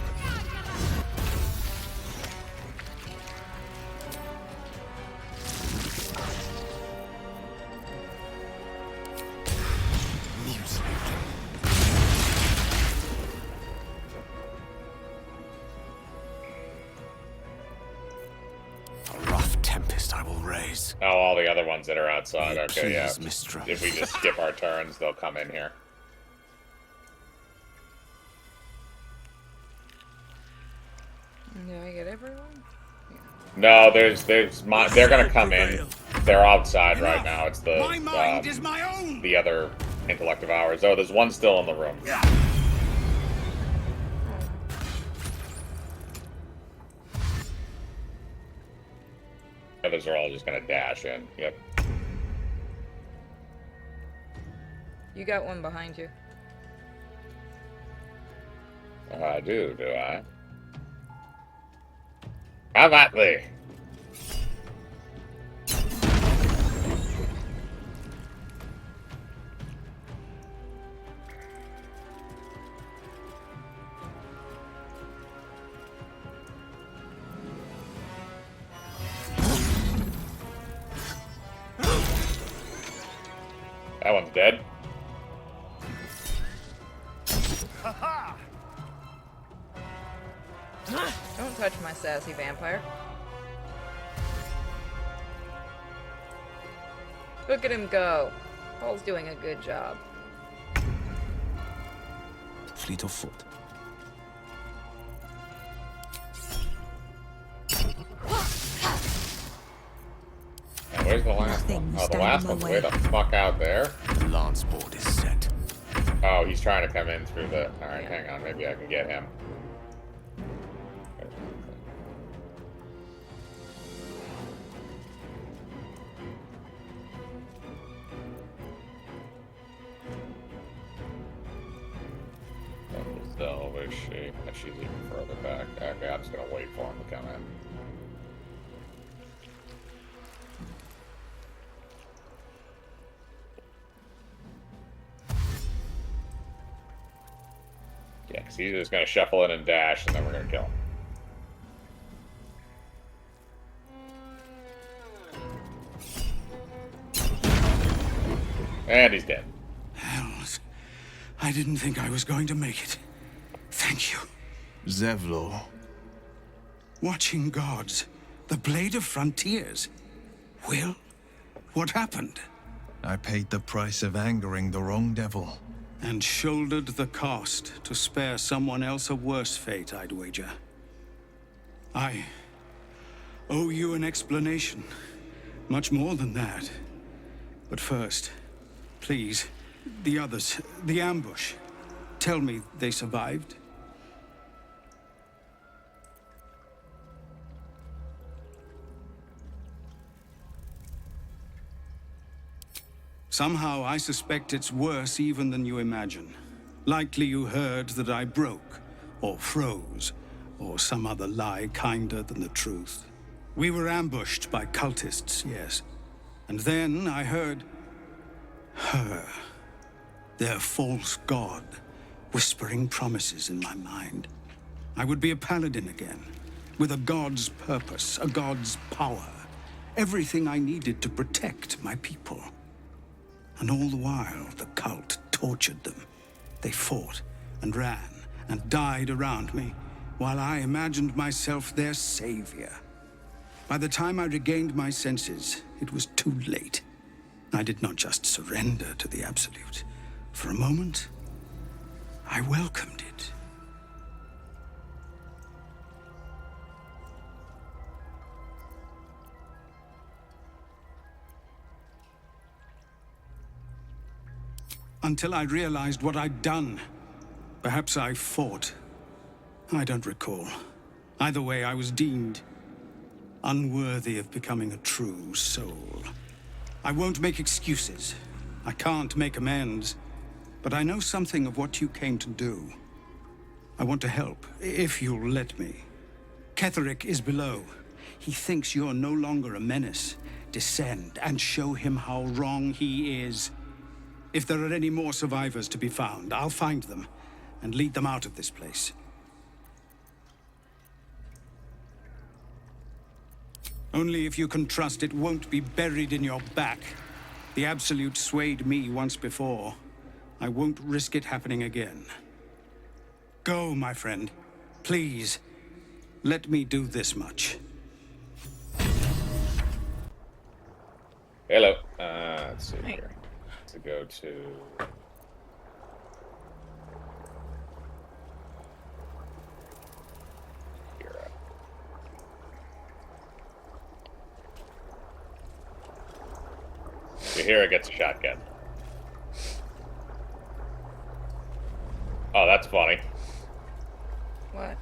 Music. A rough tempest I will raise. Oh, all the other ones that are outside. Okay, yeah. Please, mistress. If we just skip our turns, they'll come in here. Do I get everyone? No, they're gonna come in. They're outside right now. It's the the other intellect of ours. Oh, there's one still in the room. The others are all just gonna dash in. Yep. You got one behind you. I do I? How about thee? That one's dead. Don't touch my sassy vampire. Look at him go. Paul's doing a good job. Fleet of foot. Now, where's the last one? Oh, the last one's way the fuck out there. The lance board is set. Oh, he's trying to come in through the... Alright, hang on. Maybe I can get him. Where is she? She's even further back. Okay, I'm just gonna wait for him to come in. Yeah, because he's just gonna shuffle in and dash, and then we're gonna kill him. And he's dead. Hells. I didn't think I was going to make it. Thank you. Zevlor. Watching gods. The Blade of Frontiers. Will? What happened? I paid the price of angering the wrong devil. And shouldered the cost to spare someone else a worse fate, I'd wager. I owe you an explanation. Much more than that. But first, please. The others, the ambush. Tell me they survived? Somehow I suspect it's worse even than you imagine. Likely you heard that I broke, or froze, or some other lie kinder than the truth. We were ambushed by cultists, yes. And then I heard her, their false god, whispering promises in my mind. I would be a paladin again, with a god's purpose, a god's power. Everything I needed to protect my people. And all the while, the cult tortured them. They fought and ran and died around me, while I imagined myself their savior. By the time I regained my senses, it was too late. I did not just surrender to the Absolute. For a moment, I welcomed it. Until I realized what I'd done. Perhaps I fought. I don't recall. Either way, I was deemed unworthy of becoming a true soul. I won't make excuses. I can't make amends. But I know something of what you came to do. I want to help, if you'll let me. Ketherick is below. He thinks you're no longer a menace. Descend and show him how wrong he is. If there are any more survivors to be found, I'll find them and lead them out of this place. Only if you can trust it won't be buried in your back. The Absolute swayed me once before. I won't risk it happening again. Go, my friend. Please, let me do this much. Hello. Let's see here. To go to... Here it gets a shotgun. Oh, that's funny. What?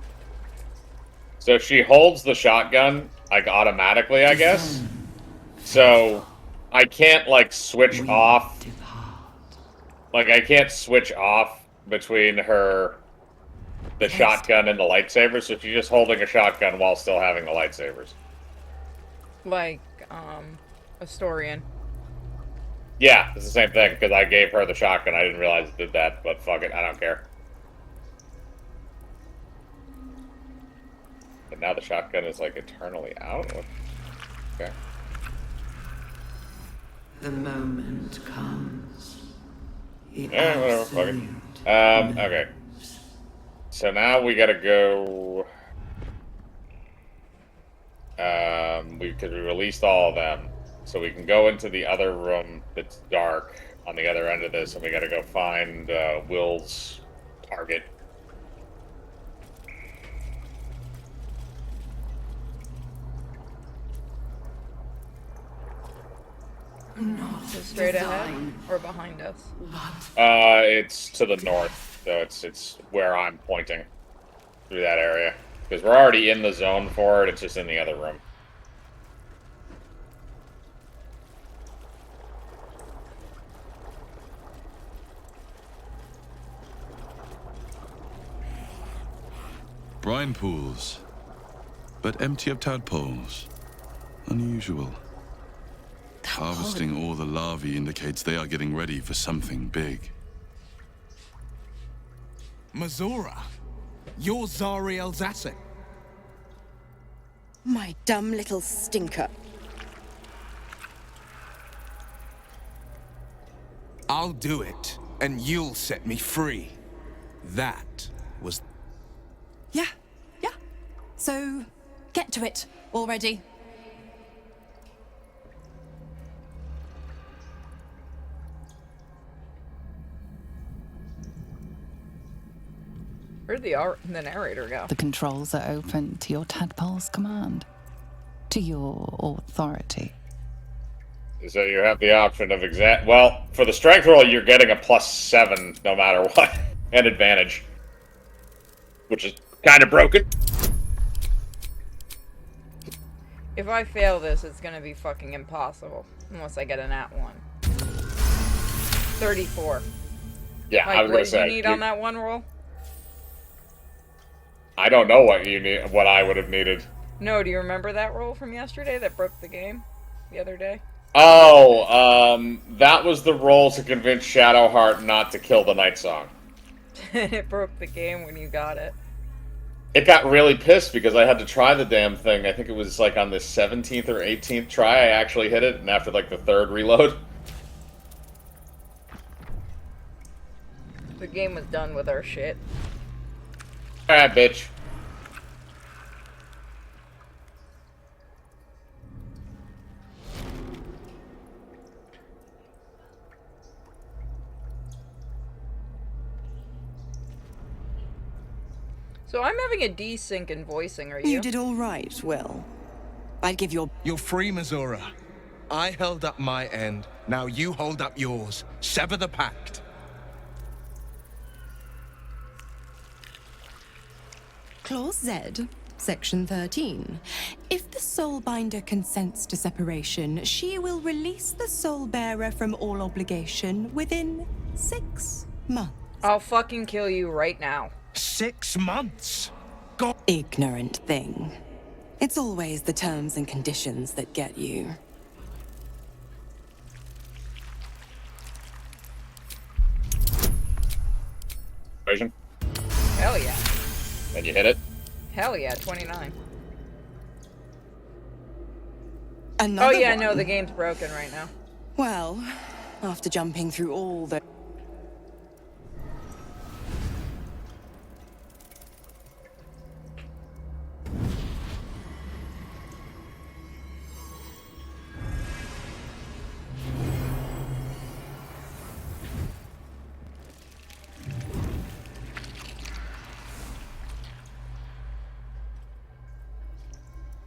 So she holds the shotgun, like, automatically, I guess. So I can't, like, switch off. Like, I can't switch off between the shotgun and the lightsaber, so she's just holding a shotgun while still having the lightsabers. Like, Astorian. Yeah, it's the same thing, because I gave her the shotgun. I didn't realize it did that, but fuck it, I don't care. But now the shotgun is, like, eternally out? Okay. The moment comes. Yeah, whatever, fuck it. Okay. So now we gotta go... because we released all of them. So we can go into the other room that's dark on the other end of this, and we gotta go find Will's target. So straight ahead or behind us? It's to the north, so it's where I'm pointing through that area. Because we're already in the zone for it, it's just in the other room. Brine pools, but empty of tadpoles. Unusual. Harvesting all the larvae indicates they are getting ready for something big. Mazora, you're Zariel's asset. My dumb little stinker. I'll do it, and you'll set me free. That was... Yeah. So, get to it already. Where'd the narrator go? The controls are open to your tadpole's command, to your authority. So you have the option of well, for the strength roll, you're getting a +7 no matter what, and advantage, which is kind of broken. If I fail this, it's gonna be fucking impossible. Unless I get an @1. 34. Yeah, Mike, I was what gonna did say. you need on that one roll? I don't know what you need. What I would have needed. No, do you remember that roll from yesterday that broke the game? The other day? Oh, that was the roll to convince Shadowheart not to kill the Night Song. It broke the game when you got it. It got really pissed because I had to try the damn thing. I think it was like on the 17th or 18th try I actually hit it, and after like the 3rd reload. The game was done with our shit. Alright, bitch. So I'm having a desync in voicing, are you? You did all right, Will. I'd give your... You're free, Missoura. I held up my end. Now you hold up yours. Sever the pact. Clause Z, Section 13. If the Soulbinder consents to separation, she will release the Soulbearer from all obligation within 6 months. I'll fucking kill you right now. 6 months? God. Ignorant thing. It's always the terms and conditions that get you. Persuasion. Hell yeah. And you hit it? Hell yeah, 29. Another oh yeah, one? no, the game's broken right now. Well, after jumping through all the...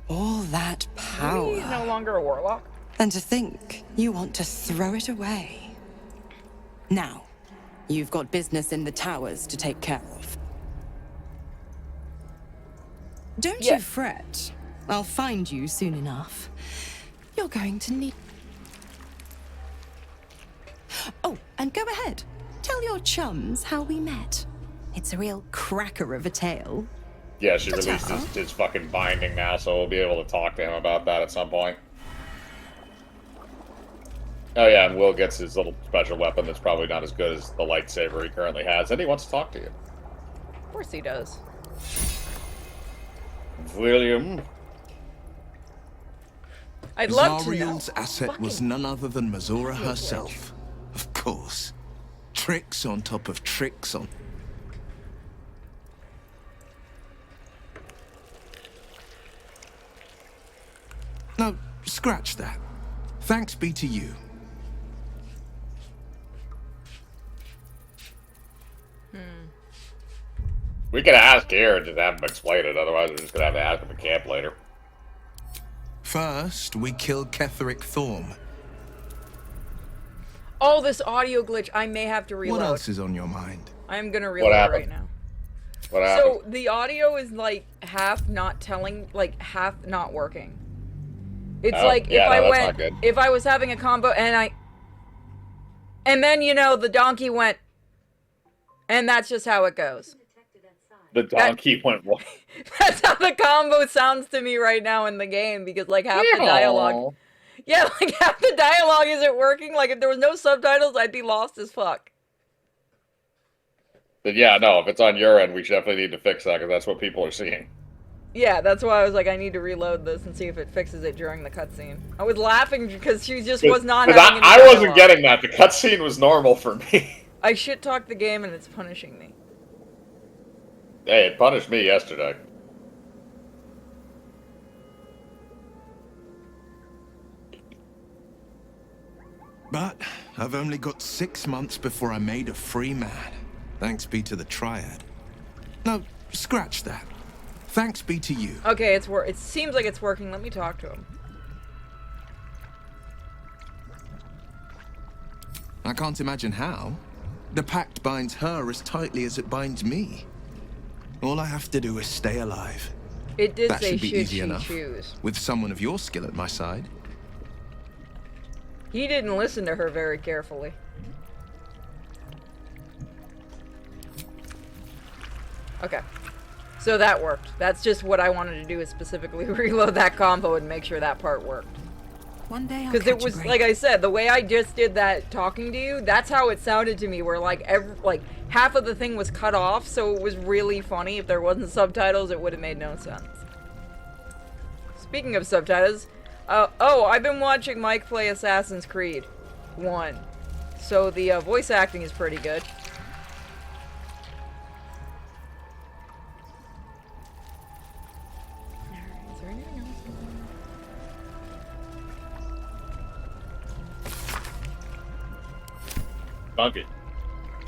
all that power. Maybe he's no longer a warlock. And to think you want to throw it away. Now, you've got business in the towers to take care of. Don't you fret. I'll find you soon enough. You're going to need... Oh, and go ahead. Tell your chums how we met. It's a real cracker of a tale. Yeah, she released his fucking binding now, so we'll be able to talk to him about that at some point. Oh yeah, and Will gets his little special weapon that's probably not as good as the lightsaber he currently has, and he wants to talk to you. Of course he does. William. I'd love to know. Zariel's asset was none other than Missoura herself. Of course. Tricks on top of tricks on... No, scratch that. Thanks be to you. We could ask here and just have him explain it, otherwise we're just gonna have to ask him at camp later. First, we kill Ketheric Thorm. Oh, this audio glitch. I may have to reload. What else is on your mind? I'm gonna reload right now. What happened? So the audio is like half not telling, like half not working. It's like yeah, if I was having a combo and then you know the donkey went, and that's just how it goes. The donkey went what? That's how the combo sounds to me right now in the game, because like half the dialogue. Yeah, like half the dialogue isn't working. Like if there was no subtitles, I'd be lost as fuck. But yeah, no, if it's on your end, we definitely need to fix that, because that's what people are seeing. Yeah, that's why I was like, I need to reload this and see if it fixes it during the cutscene. I was laughing because she just was not having any I wasn't dialogue. getting that. The cutscene was normal for me. I shit-talked the game and it's punishing me. Hey, it punished me yesterday. But I've only got 6 months before I'm made a free man. Thanks be to the Triad. No, scratch that. Thanks be to you. Okay, it seems like it's working. Let me talk to him. I can't imagine how. The pact binds her as tightly as it binds me. All I have to do is stay alive. It did That say should be should easy she enough. choose. With someone of your skill at my side. He didn't listen to her very carefully. Okay. So that worked. That's just what I wanted to do, is specifically reload that combo and make sure that part worked. One day I'll Because it catch a was, break. like I said, the way I just did that talking to you, that's how it sounded to me, where like half of the thing was cut off, so it was really funny. If there wasn't subtitles, it would have made no sense. Speaking of subtitles, oh, I've been watching Mike play Assassin's Creed 1. So the voice acting is pretty good. Is there anything else? Funky.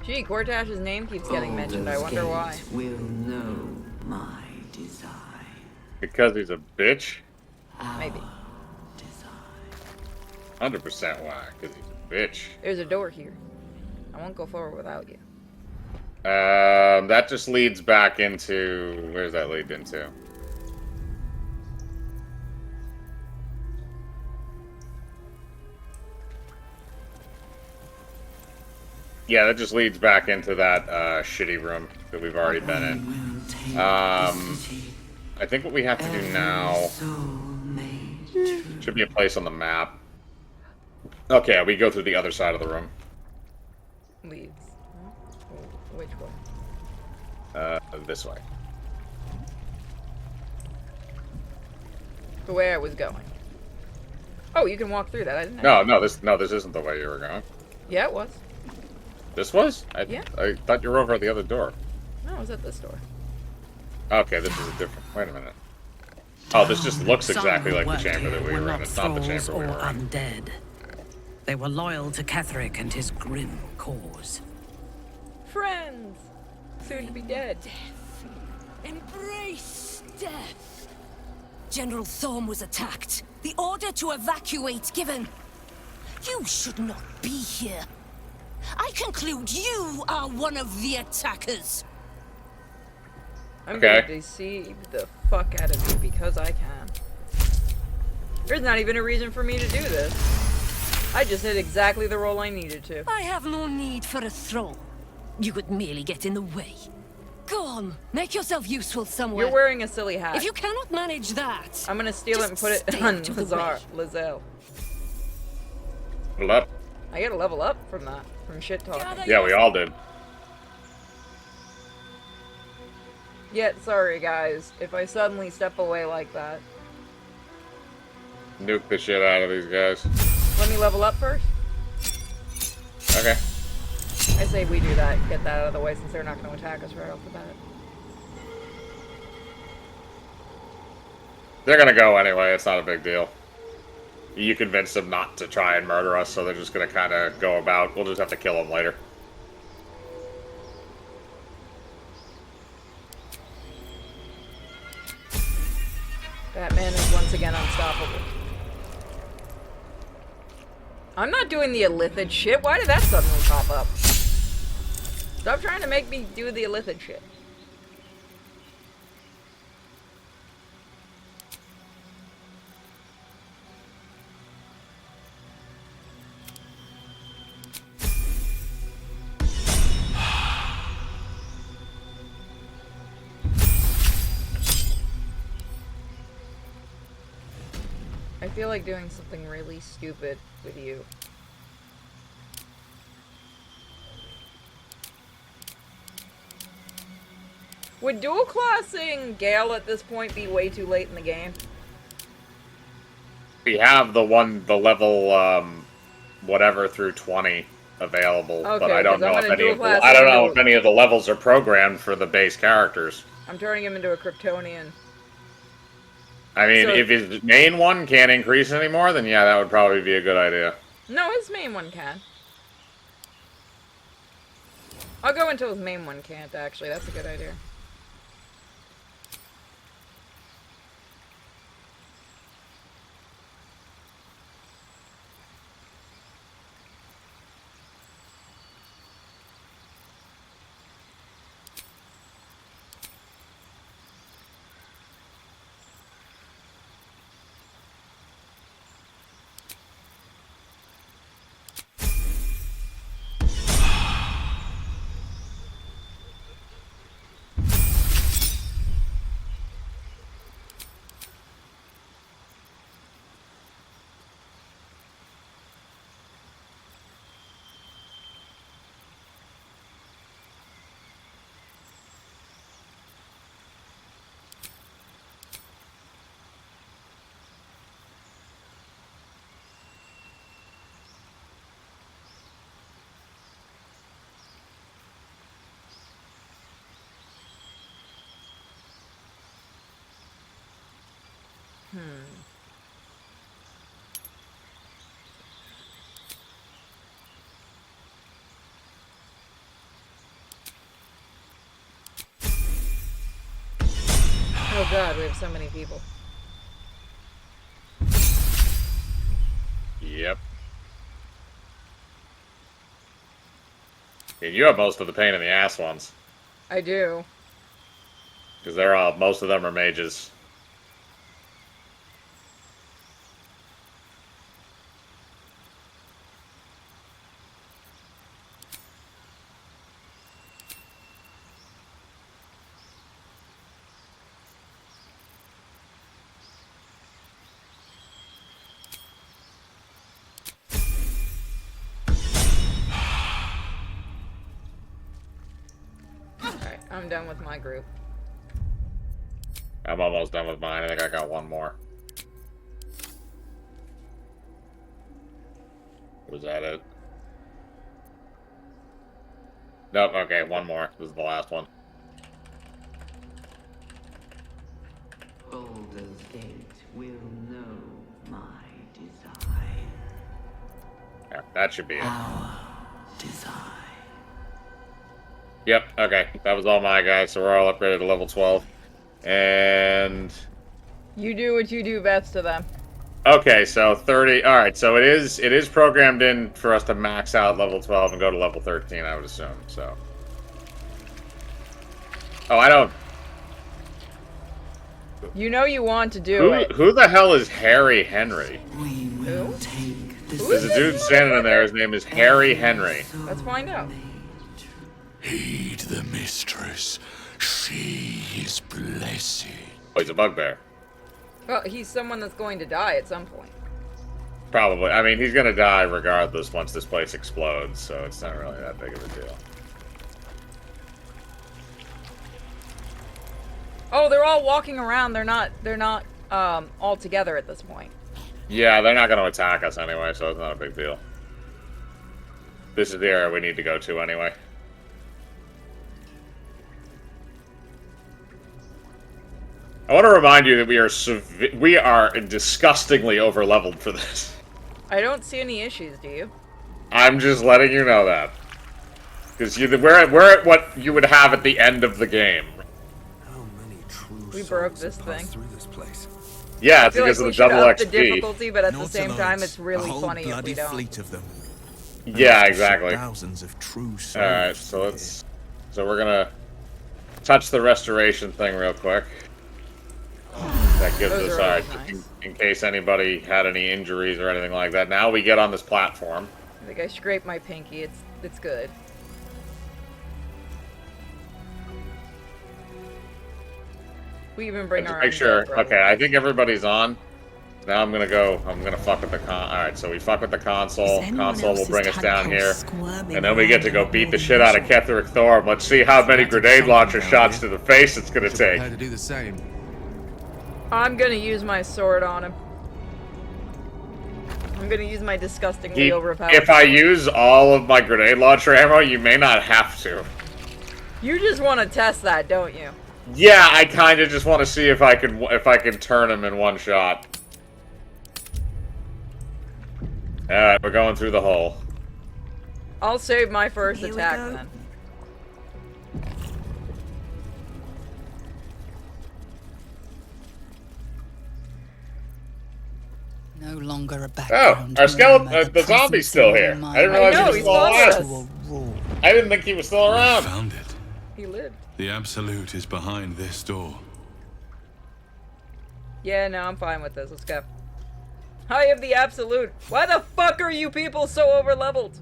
Gee, Cortash's name keeps getting mentioned. I wonder why. Will know my design. Because he's a bitch? Maybe. 100% why, because he's a bitch. There's a door here. I won't go forward without you. That just leads back into... Where's that lead into? Yeah, that just leads back into that shitty room that we've already been in. I think what we have to do now should be a place on the map. Okay, we go through the other side of the room. Leads. Which one? This way. The way I was going. Oh, you can walk through that. I didn't know. No, this isn't the way you were going. Yeah, it was. This was? Yeah. I thought you were over at the other door. No, it was at this door. Okay, this is a different... Wait a minute. Oh, this just looks exactly Some who like the worked chamber that here we were were in. not It's not the thralls chamber we or were in. undead. They were loyal to Ketheric and his grim cause. Friends! Soon to be dead. Embrace death. General Thorm was attacked. The order to evacuate given. You should not be here. I conclude you are one of the attackers. I'm Okay. going to deceive the fuck out of you because I can. There's not even a reason for me to do this. I just did exactly the role I needed to. I have no need for a throne. You would merely get in the way. Go on, make yourself useful somewhere. You're wearing a silly hat. If you cannot manage that, I'm gonna steal it and put it stay on out of the way. Lizelle. Level up. I get a level up from that, from shit talking. Yeah, we all did. Yet, sorry guys, if I suddenly step away like that. Nuke the shit out of these guys. Let me level up first. Okay. I say we do that, get that out of the way since they're not going to attack us right off the bat. They're gonna go anyway, it's not a big deal. You convinced them not to try and murder us, so they're just gonna kind of go about. We'll just have to kill them later. Batman is once again unstoppable. I'm not doing the illithid shit. Why did that suddenly pop up? Stop trying to make me do the illithid shit. I feel like doing something really stupid with you. Would dual classing Gale at this point be way too late in the game? We have the level, whatever through 20 available, but Okay, I don't 'cause I'm know if gonna any dual of class I don't know into- if any of the levels are programmed for the base characters. I'm turning him into a Kryptonian. I mean, So- if his main one can't increase anymore, then yeah, that would probably be a good idea. No, his main one can. I'll go until his main one can't, actually. That's a good idea. Oh god, we have so many people. Yep. And you have most of the pain in the ass ones. I do. Because most of them are mages. Alright, I'm done with my group. I'm almost done with mine. I think I got one more. Was that it? Nope, okay, one more. This is the last one. Balder's gate will know my design. Yeah, that should be it. Our design. Yep, okay. That was all my guys, so we're all upgraded to level 12. And... You do what you do best to them. Okay, so 30... Alright, so it is programmed in for us to max out level 12 and go to level 13, I would assume, so... Oh, I don't... You know you want to do it. Who the hell is Harry Henry? We will take this. There's a dude standing in there, his name is Harry Henry. Let's find out. Heed the mistress. She is blessed. Oh, he's a bugbear. Well, he's someone that's going to die at some point. Probably. I mean, he's gonna die regardless once this place explodes, so it's not really that big of a deal. Oh, they're all walking around. They're not all together at this point. Yeah, they're not gonna attack us anyway, so it's not a big deal. This is the area we need to go to anyway. I want to remind you that we are disgustingly overleveled for this. I don't see any issues, do you? I'm just letting you know that. Because we're at what you would have at the end of the game. We broke this thing. Yeah, I it's feel because like of the double up XP. the difficulty, but at the same time, it's really funny if we don't. Fleet of them. Yeah, exactly. Thousands of true souls. Alright, so we're gonna touch the restoration thing real quick. That gives Those us, are alright, really nice. in case anybody had any injuries or anything like that. Now we get on this platform. I think I scraped my pinky. It's good. We even bring our Make sure. Okay, I think everybody's on. Now I'm gonna fuck with the Alright, so we fuck with the console. Console will bring us down here. And then we get to go beat the shit out of Ketheric Thorm. Let's see how many grenade launcher shots to the face it's gonna take. Prepare to do the same. I'm gonna use my sword on him. I'm gonna use my disgustingly overpowered. If I use all of my grenade launcher ammo, you may not have to. You just want to test that, don't you? Yeah, I kind of just want to see if I can turn him in one shot. All right, we're going through the hole. I'll save my first attack then. No longer a Oh, background. our skeleton, the zombie's still here. I didn't realize he was still alive. I didn't think he was still around. Found it. He lived. The Absolute is behind this door. Yeah, no, I'm fine with this. Let's go. I am the Absolute. Why the fuck are you people so overleveled?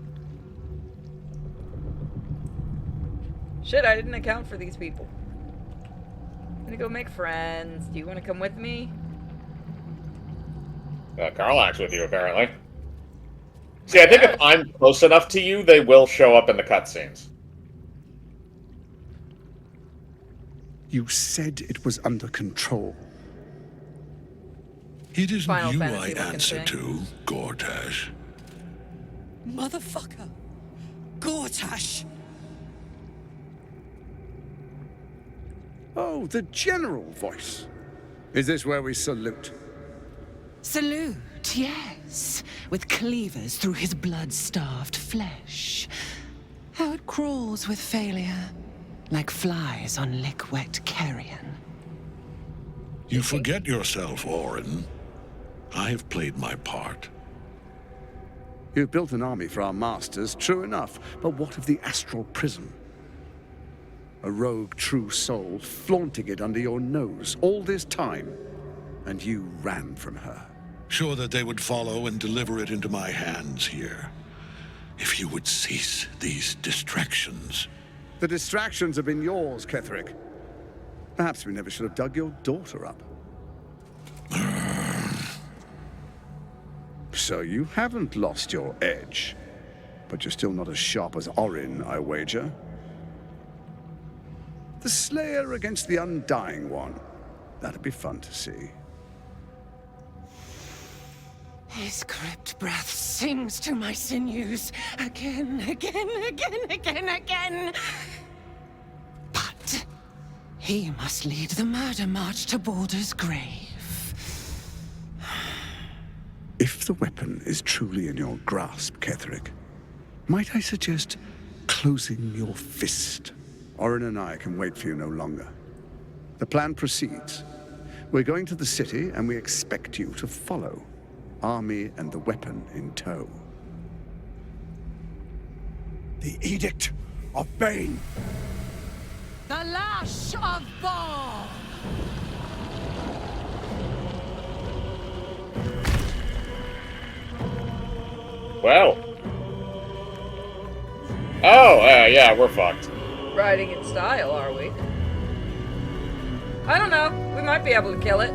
Shit, I didn't account for these people. I'm gonna go make friends. Do you want to come with me? Karlach's with you, apparently. See, I think if I'm close enough to you, they will show up in the cutscenes. You said it was under control. It isn't Final you Fantasy I looking answer thing. to, Gortash. Motherfucker! Gortash! Oh, the general voice. Is this where we salute? Salute, yes, with cleavers through his blood-starved flesh. How it crawls with failure, like flies on lick-wet carrion. You forget yourself, Orin. I have played my part. You've built an army for our masters, true enough. But what of the astral prison? A rogue true soul flaunting it under your nose all this time, and you ran from her. Sure that they would follow and deliver it into my hands here. If you would cease these distractions. The distractions have been yours, Ketherick. Perhaps we never should have dug your daughter up. So you haven't lost your edge. But you're still not as sharp as Orin, I wager. The Slayer against the Undying One. That'd be fun to see. His crypt breath sings to my sinews again, again. But he must lead the murder march to Baldur's grave. If the weapon is truly in your grasp, Ketherick, might I suggest closing your fist? Orin and I can wait for you no longer. The plan proceeds. We're going to the city, and we expect you to follow. Army and the weapon in tow. The Edict of Bane. The Lash of Ball. Well. Oh, yeah, we're fucked. Riding in style, are we? I don't know. We might be able to kill it.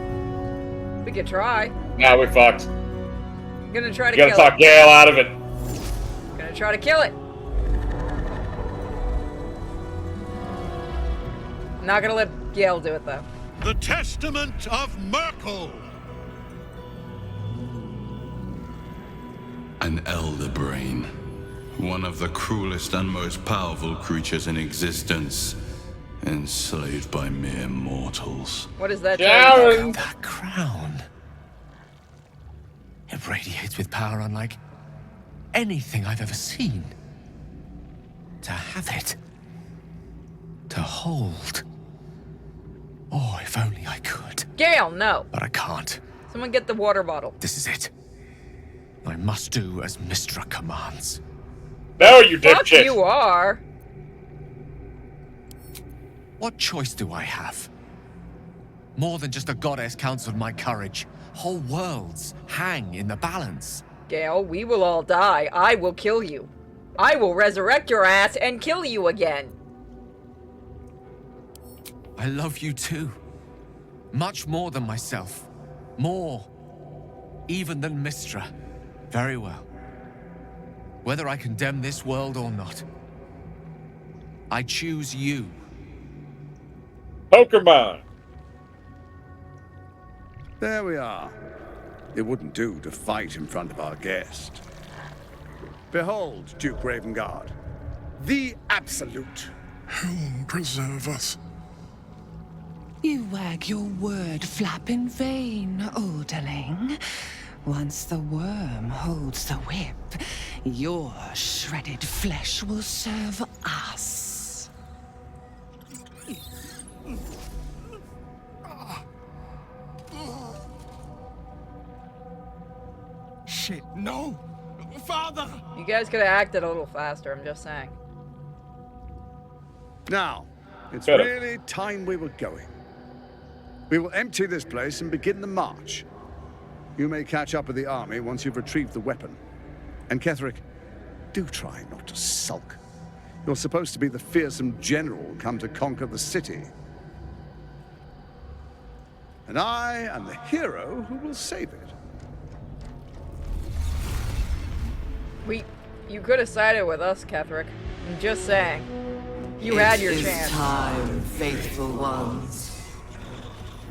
We could try. Nah, we're fucked. I'm gonna try to You kill gotta talk Gale out of it. I'm gonna try to kill it. I'm not gonna let Gale do it, though. The Testament of Merkel! An elder brain. One of the cruelest and most powerful creatures in existence. Enslaved by mere mortals. What is that? That crown. It radiates with power unlike anything I've ever seen. To have it. To hold. Oh, if only I could. Gale, no. But I can't. Someone get the water bottle. This is it. I must do as Mistra commands. No, you dipshit. Fuck you are. What choice do I have? More than just a goddess counseled my courage. Whole worlds hang in the balance. Gale, we will all die. I will kill you. I will resurrect your ass and kill you again. I love you too. Much more than myself. More. Even than Mistra. Very well. Whether I condemn this world or not, I choose you. Pokemon. There we are. It wouldn't do to fight in front of our guest. Behold, Duke Ravengard, the Absolute. Whom preserve us? You wag your word flap in vain, Alderling. Once the worm holds the whip, your shredded flesh will serve us. Shit, no! Father! You guys could have acted a little faster, I'm just saying. Now, it's Shut up. really time we were going. We will empty this place and begin the march. You may catch up with the army once you've retrieved the weapon. And Ketherick, do try not to sulk. You're supposed to be the fearsome general come to conquer the city. And I am the hero who will save it. You could have sided with us, Ketherick. I'm just saying. You had your It is chance. time, faithful ones.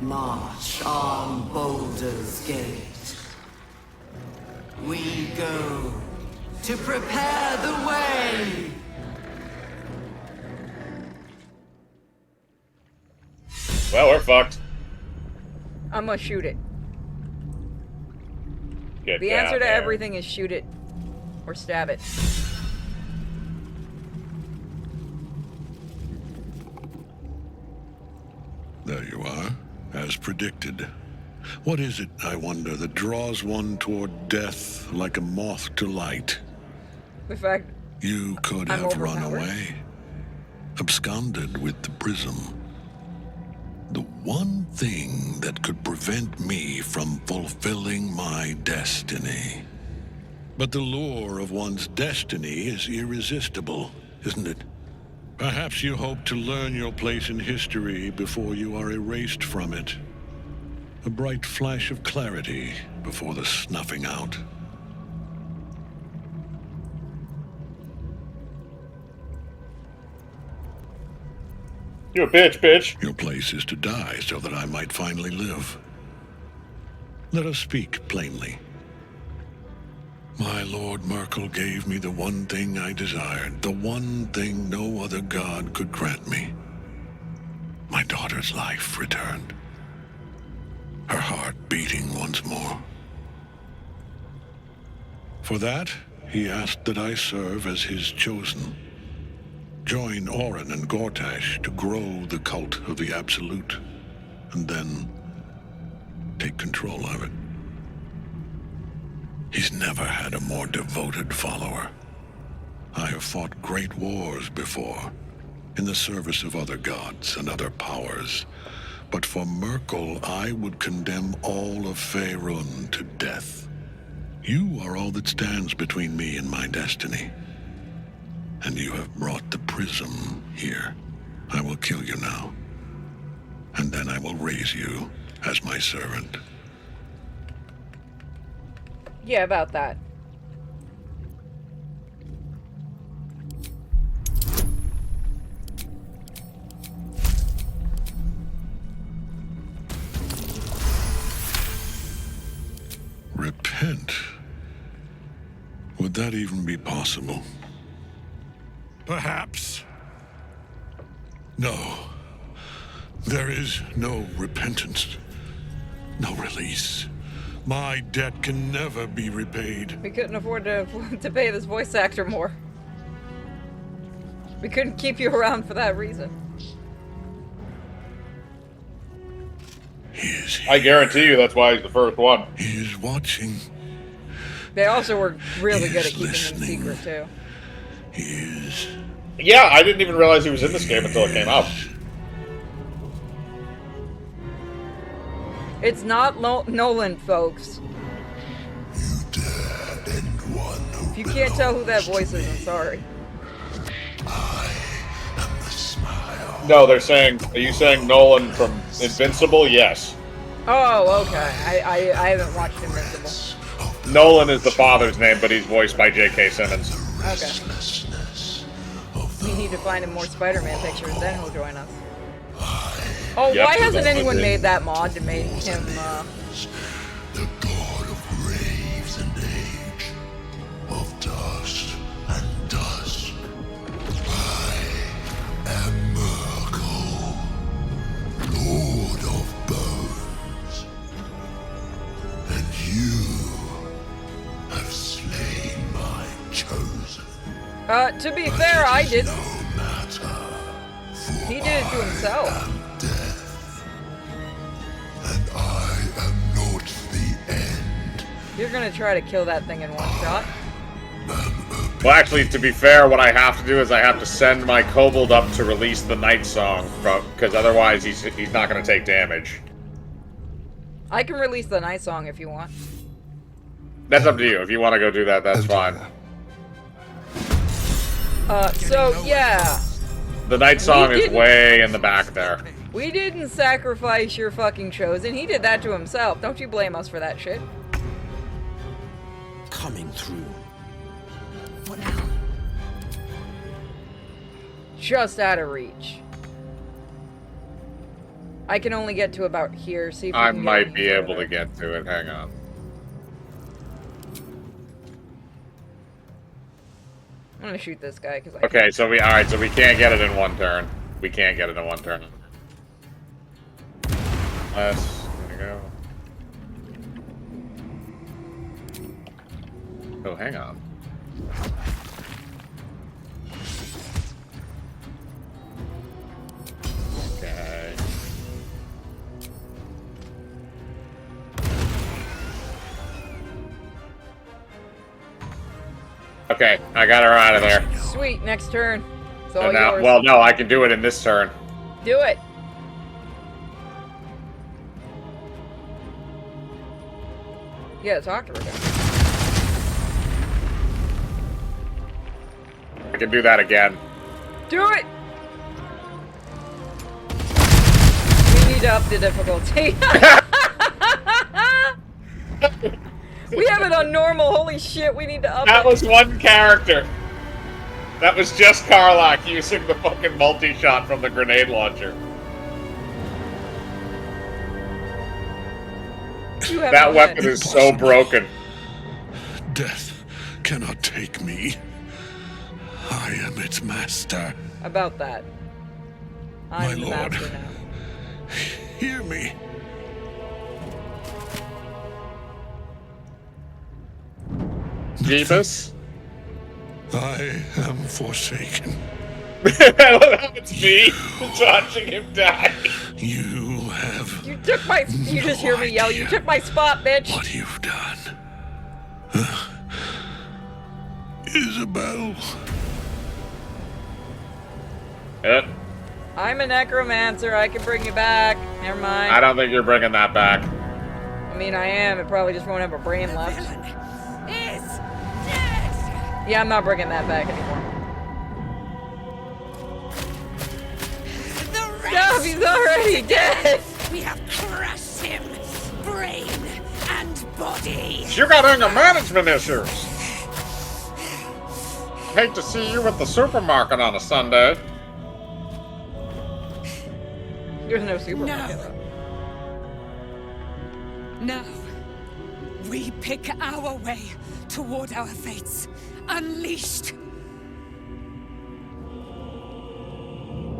March on Baldur's Gate. We go to prepare the way. Well, we're fucked. I'm gonna shoot it. Get The down answer to there. everything is shoot it. Or stab it. There you are, as predicted. What is it, I wonder, that draws one toward death like a moth to light? The fact You could I'm have run overpowered. away, absconded with the prism. The one thing that could prevent me from fulfilling my destiny. But the lure of one's destiny is irresistible, isn't it? Perhaps you hope to learn your place in history before you are erased from it. A bright flash of clarity before the snuffing out. You a bitch. Your place is to die so that I might finally live. Let us speak plainly. My Lord Merkel gave me the one thing I desired, the one thing no other god could grant me. My daughter's life returned. Her heart beating once more. For that, he asked that I serve as his chosen. Join Orin and Gortash to grow the cult of the Absolute, and then take control of it. He's never had a more devoted follower. I have fought great wars before, in the service of other gods and other powers. But for Merkel, I would condemn all of Faerun to death. You are all that stands between me and my destiny. And you have brought the prism here. I will kill you now. And then I will raise you as my servant. Yeah, about that. Repent? Would that even be possible? Perhaps. No. There is no repentance. No release. My debt can never be repaid. We couldn't afford to pay this voice actor more. We couldn't keep you around for that reason. I guarantee you that's why he's the first one. He is watching. They also were really good at keeping him secret, too. He is. Yeah, I didn't even realize he was in this game until it came out. It's not Nolan, folks. If you can't tell who that voice is, I'm sorry. No, they're saying, are you saying Nolan from Invincible? Yes. Oh, okay. I haven't watched Invincible. Nolan is the father's name, but he's voiced by J.K. Simmons. Okay. We need to find him more Spider-Man pictures, then he'll join us. Oh, Yep, why hasn't that's anyone the thing. made that mod to make him, The god of graves and age, of dust and dust. I am Merkel, Lord of Bones. And you have slain my chosen. to be fair, I didn't. He did it to himself. And I am not the end. You're gonna try to kill that thing in one shot. Well, actually, to be fair, what I have to do is I have to send my kobold up to release the night song, because otherwise he's not going to take damage. I can release the night song if you want. That's up to you. If you want to go do that, that's fine. So, yeah. The night song is way in the back there. We didn't sacrifice your fucking chosen. He did that to himself. Don't you blame us for that shit. Coming through. What now? Just out of reach. I can only get to about here. See if we I can might get be able to get to it. Hang on. I'm gonna shoot this guy because I Okay, so we so we can't get it in one turn. We can't get it in one turn. There we go. Oh, hang on. Okay. Okay, I got her out of there. Sweet, next turn. It's So all now, yours. well, no, I can do it in this turn. Do it. Yeah, talk to her then. I can do that again. Do it! We need to up the difficulty. We have it on normal. Holy shit, we need to up That it. was one character. That was just Karlach using the fucking multi-shot from the grenade launcher. That weapon is so broken. Death cannot take me. I am its master. About that. I'm My the lord. master now. Hear me. Jeebus? I am forsaken. I love how it's me watching him die. You have You took my. You just hear me yell. You took my spot, bitch. what you've done. Isabel. I'm a necromancer. I can bring you back. Never mind. I don't think you're bringing that back. I mean, I am. It probably just won't have a brain left. Yeah, I'm not bringing that back anymore. Stop! He's already dead. We have crushed him, brain and body. You got anger management issues. Hate to see you at the supermarket on a Sunday. There's no supermarket. Now, we pick our way toward our fates, unleashed.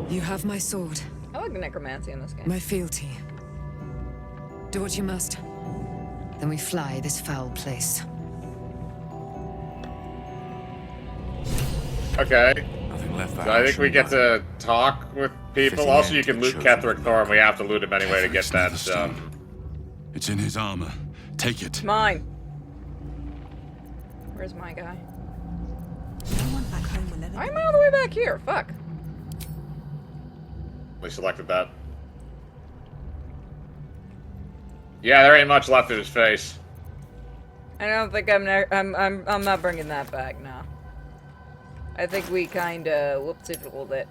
You have my sword. I like the necromancy in this game. My fealty. Do what you must. Then we fly this foul place. Okay. Nothing left So I think we get to talk with people. Fitting Also, end you can to loot children. Ketheric Thorn. We have to loot him anyway to get that. It's in his armor. Take it. Mine. Where's my guy? I'm all the way back here. Fuck. We selected that. Yeah, there ain't much left of his face. I don't think I'm not bringing that back now. I think we kinda whooped it a little bit.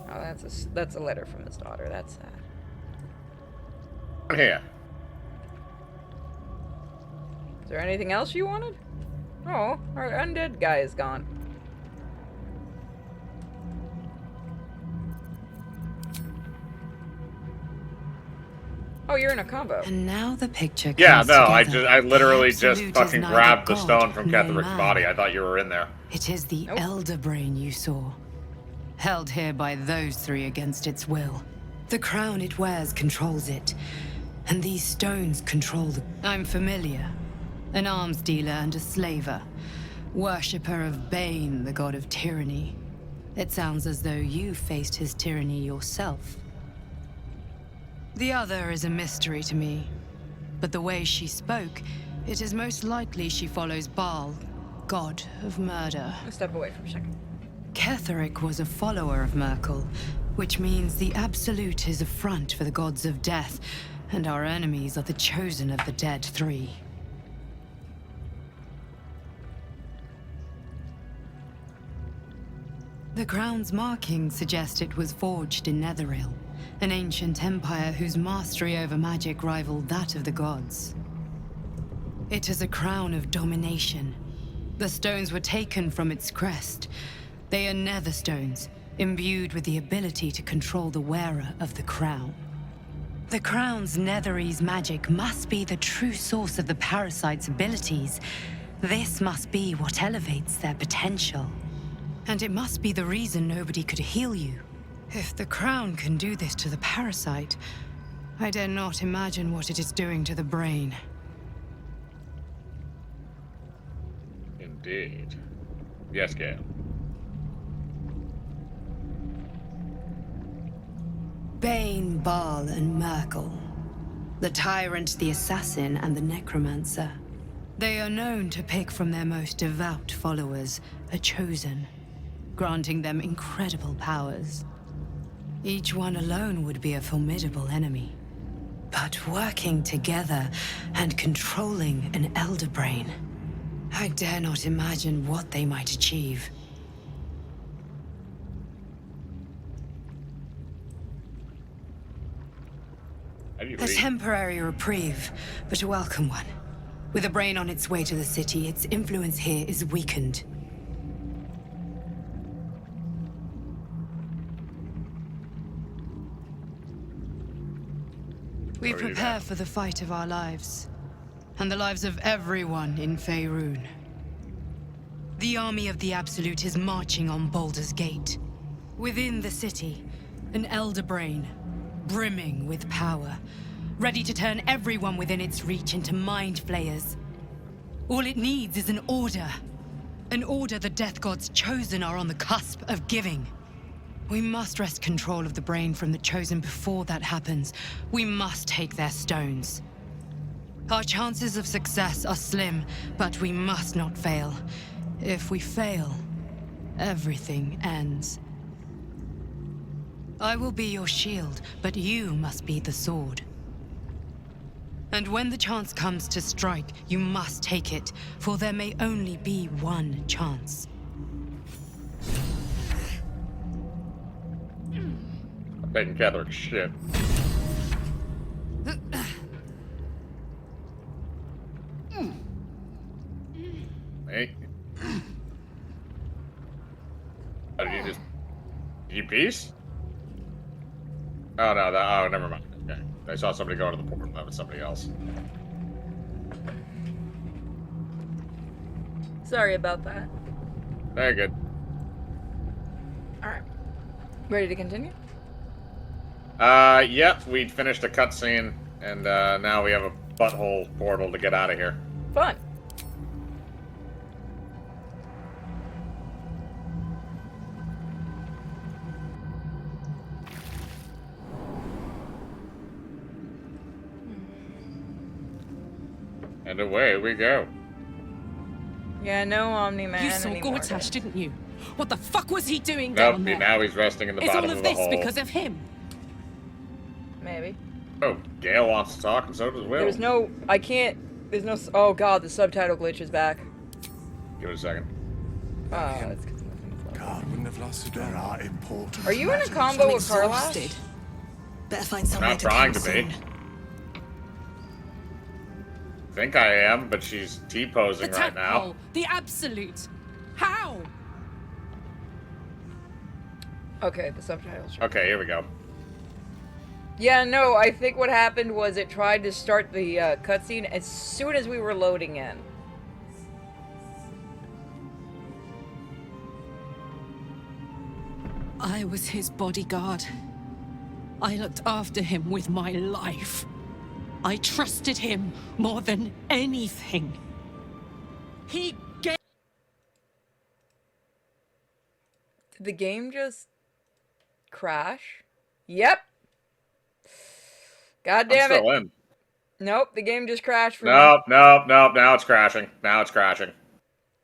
Oh, that's a letter from his daughter. That's sad. Here. Is there anything else you wanted? Oh, our undead guy is gone. Oh, you're in a combo. And now the picture Yeah, comes no, together. I literally just Absolute is fucking neither grabbed the god stone from nor Ketheric's man. body. I thought you were in there. It is the elder brain you saw, held here by those three against its will. The crown it wears controls it, and these stones control the... I'm familiar. An arms dealer and a slaver. Worshipper of Bane, the god of tyranny. It sounds as though you faced his tyranny yourself. The other is a mystery to me. But the way she spoke, it is most likely she follows Baal, god of murder. I'll step away for a second. Ketheric was a follower of Merkel, which means the Absolute is a front for the gods of death, and our enemies are the chosen of the dead three. The crown's markings suggest it was forged in Netheril, an ancient empire whose mastery over magic rivaled that of the gods. It is a crown of domination. The stones were taken from its crest. They are nether stones, imbued with the ability to control the wearer of the crown. The crown's Netherese magic must be the true source of the parasite's abilities. This must be what elevates their potential. And it must be the reason nobody could heal you. If the crown can do this to the parasite, I dare not imagine what it is doing to the brain. Indeed. Yes, Gale. Bane, Baal, and Merkel. The tyrant, the assassin, and the necromancer. They are known to pick from their most devout followers a chosen, granting them incredible powers. Each one alone would be a formidable enemy. But working together and controlling an Elder Brain, I dare not imagine what they might achieve. A temporary reprieve, but a welcome one. With a brain on its way to the city, its influence here is weakened. We prepare for the fight of our lives, and the lives of everyone in Faerun. The army of the Absolute is marching on Baldur's Gate. Within the city, an Elder Brain, brimming with power, ready to turn everyone within its reach into mind flayers. All it needs is an order. An order the Death God's chosen are on the cusp of giving. We must wrest control of the brain from the chosen before that happens. We must take their stones. Our chances of success are slim, but we must not fail. If we fail, everything ends. I will be your shield, but you must be the sword. And when the chance comes to strike, you must take it, for there may only be one chance. I'm taking Catherick's shit. Hey. Oh, did you just... Did you peace? Oh, no, oh, never mind. Okay. I saw somebody go into the portal. That was somebody else. Sorry about that. Very good. Alright. Ready to continue? Yep, we finished a cutscene, and now we have a butthole portal to get out of here. Fun. And away we go. Yeah, no Omni-Man You saw anymore. Gortash, didn't you? What the fuck was he doing Nope, down there? now he's resting in the bottom of the hole. Is all of this because of him? Maybe. Oh, Gale wants to talk, and so does Will. There's no... I can't... There's no... Oh god, the subtitle glitch is back. Give it a second. It's... God wouldn't have lasted. There are important. Are you in a combo with Karlash? Better find I'm somewhere not to trying camp to be. soon. I think I am, but she's T-posing right now. Tadpole, the Absolute. How? Okay, the subtitles. Okay, here we go. Yeah, no, I think what happened was it tried to start the cutscene as soon as we were loading in. I was his bodyguard. I looked after him with my life. I trusted him more than anything. He gave... Did the game just crash? Yep. God damn I'm it. still in. Nope, the game just crashed for me. Nope. Now it's crashing. Now it's crashing.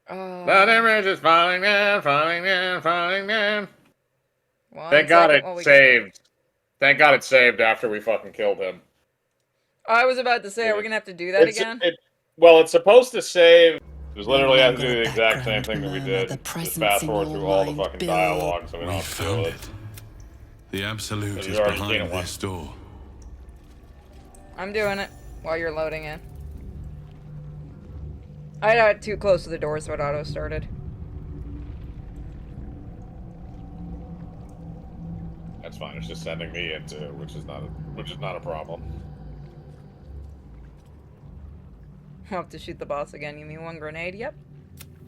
That image is falling down, falling down, falling down. Thank God it saved. Thank God it saved after we fucking killed him. I was about to say, are we gonna have to do that again? Well, it's supposed to save. It was literally have to do the exact same thing that we did. Just fast forward through all the fucking dialogue, so we don't have to deal with it. The Absolute is already seen behind it once. this door. I'm doing it while you're loading in. I got too close to the door, so it auto started. That's fine. It's just sending me into, which is not a problem. I'll have to shoot the boss again. You mean one grenade? Yep.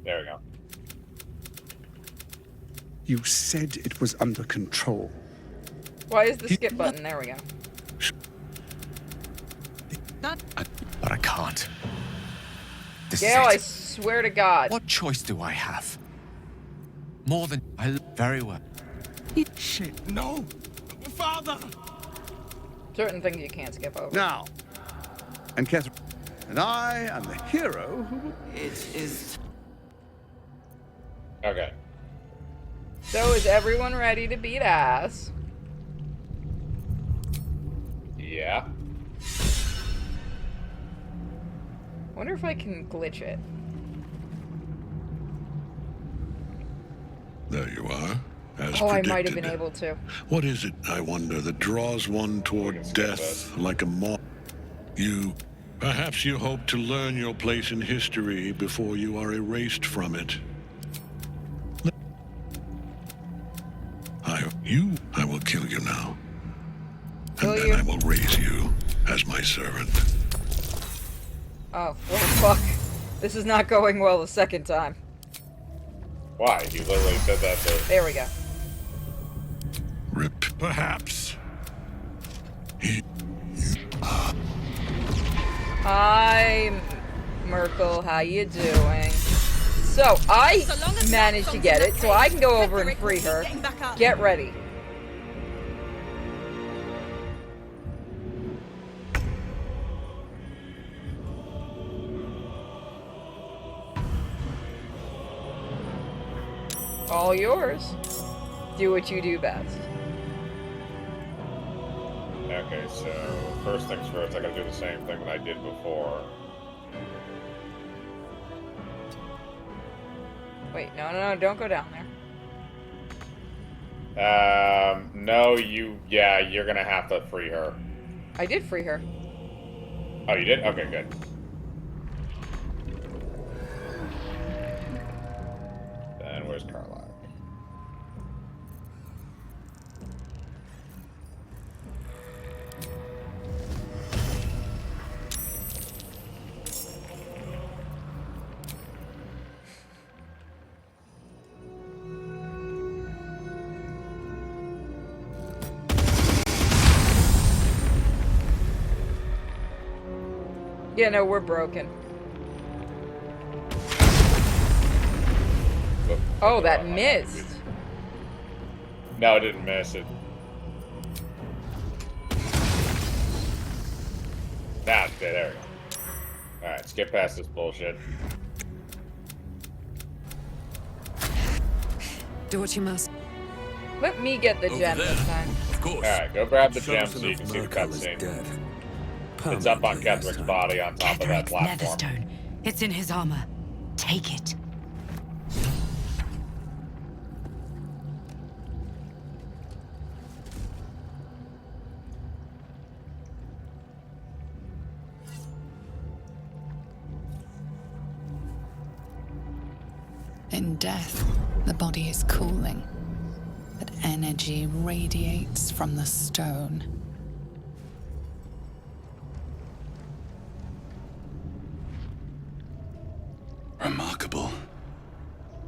There we go. You said it was under control. Why is the skip button? There we go. But I can't. This Gale, is I it. swear to God. What choice do I have? More than I very well. Shit, no! Father! Certain things you can't skip over. Now, and Catherine, and I am the hero who will... It is... Okay. So is everyone ready to beat ass? Yeah. Wonder if I can glitch it. There you are, as Oh, I predicted. might have been able to. What is it, I wonder, that draws one toward death like a moth? Perhaps you hope to learn your place in history before you are erased from it. I will kill you now. Kill and you? then I will raise you as my servant. Oh, well, fuck. This is not going well the second time. Why? You literally said that to... There we go. Rip. Perhaps. Hi, Merkel. How you doing? So, I managed to get it, so I can go over and free her. Get ready. All yours. Do what you do best. Okay, so first things first, I gotta do the same thing that I did before. Wait, no, don't go down there. No, you're gonna have to free her. I did free her. Oh, you did? Okay, good. Then where's Carlisle? Yeah, no, we're broken. Oh, that missed. No, it didn't miss it. Nah, okay, there we go. Alright, let's get past this bullshit. Do what you must. Let me get the gem this time. Of course. Alright, go grab the gem so you can see the cutscene. It's up on Kethric's body on top of that platform. Netherstone. It's in his armor. Take it. In death, the body is cooling, but energy radiates from the stone. Remarkable.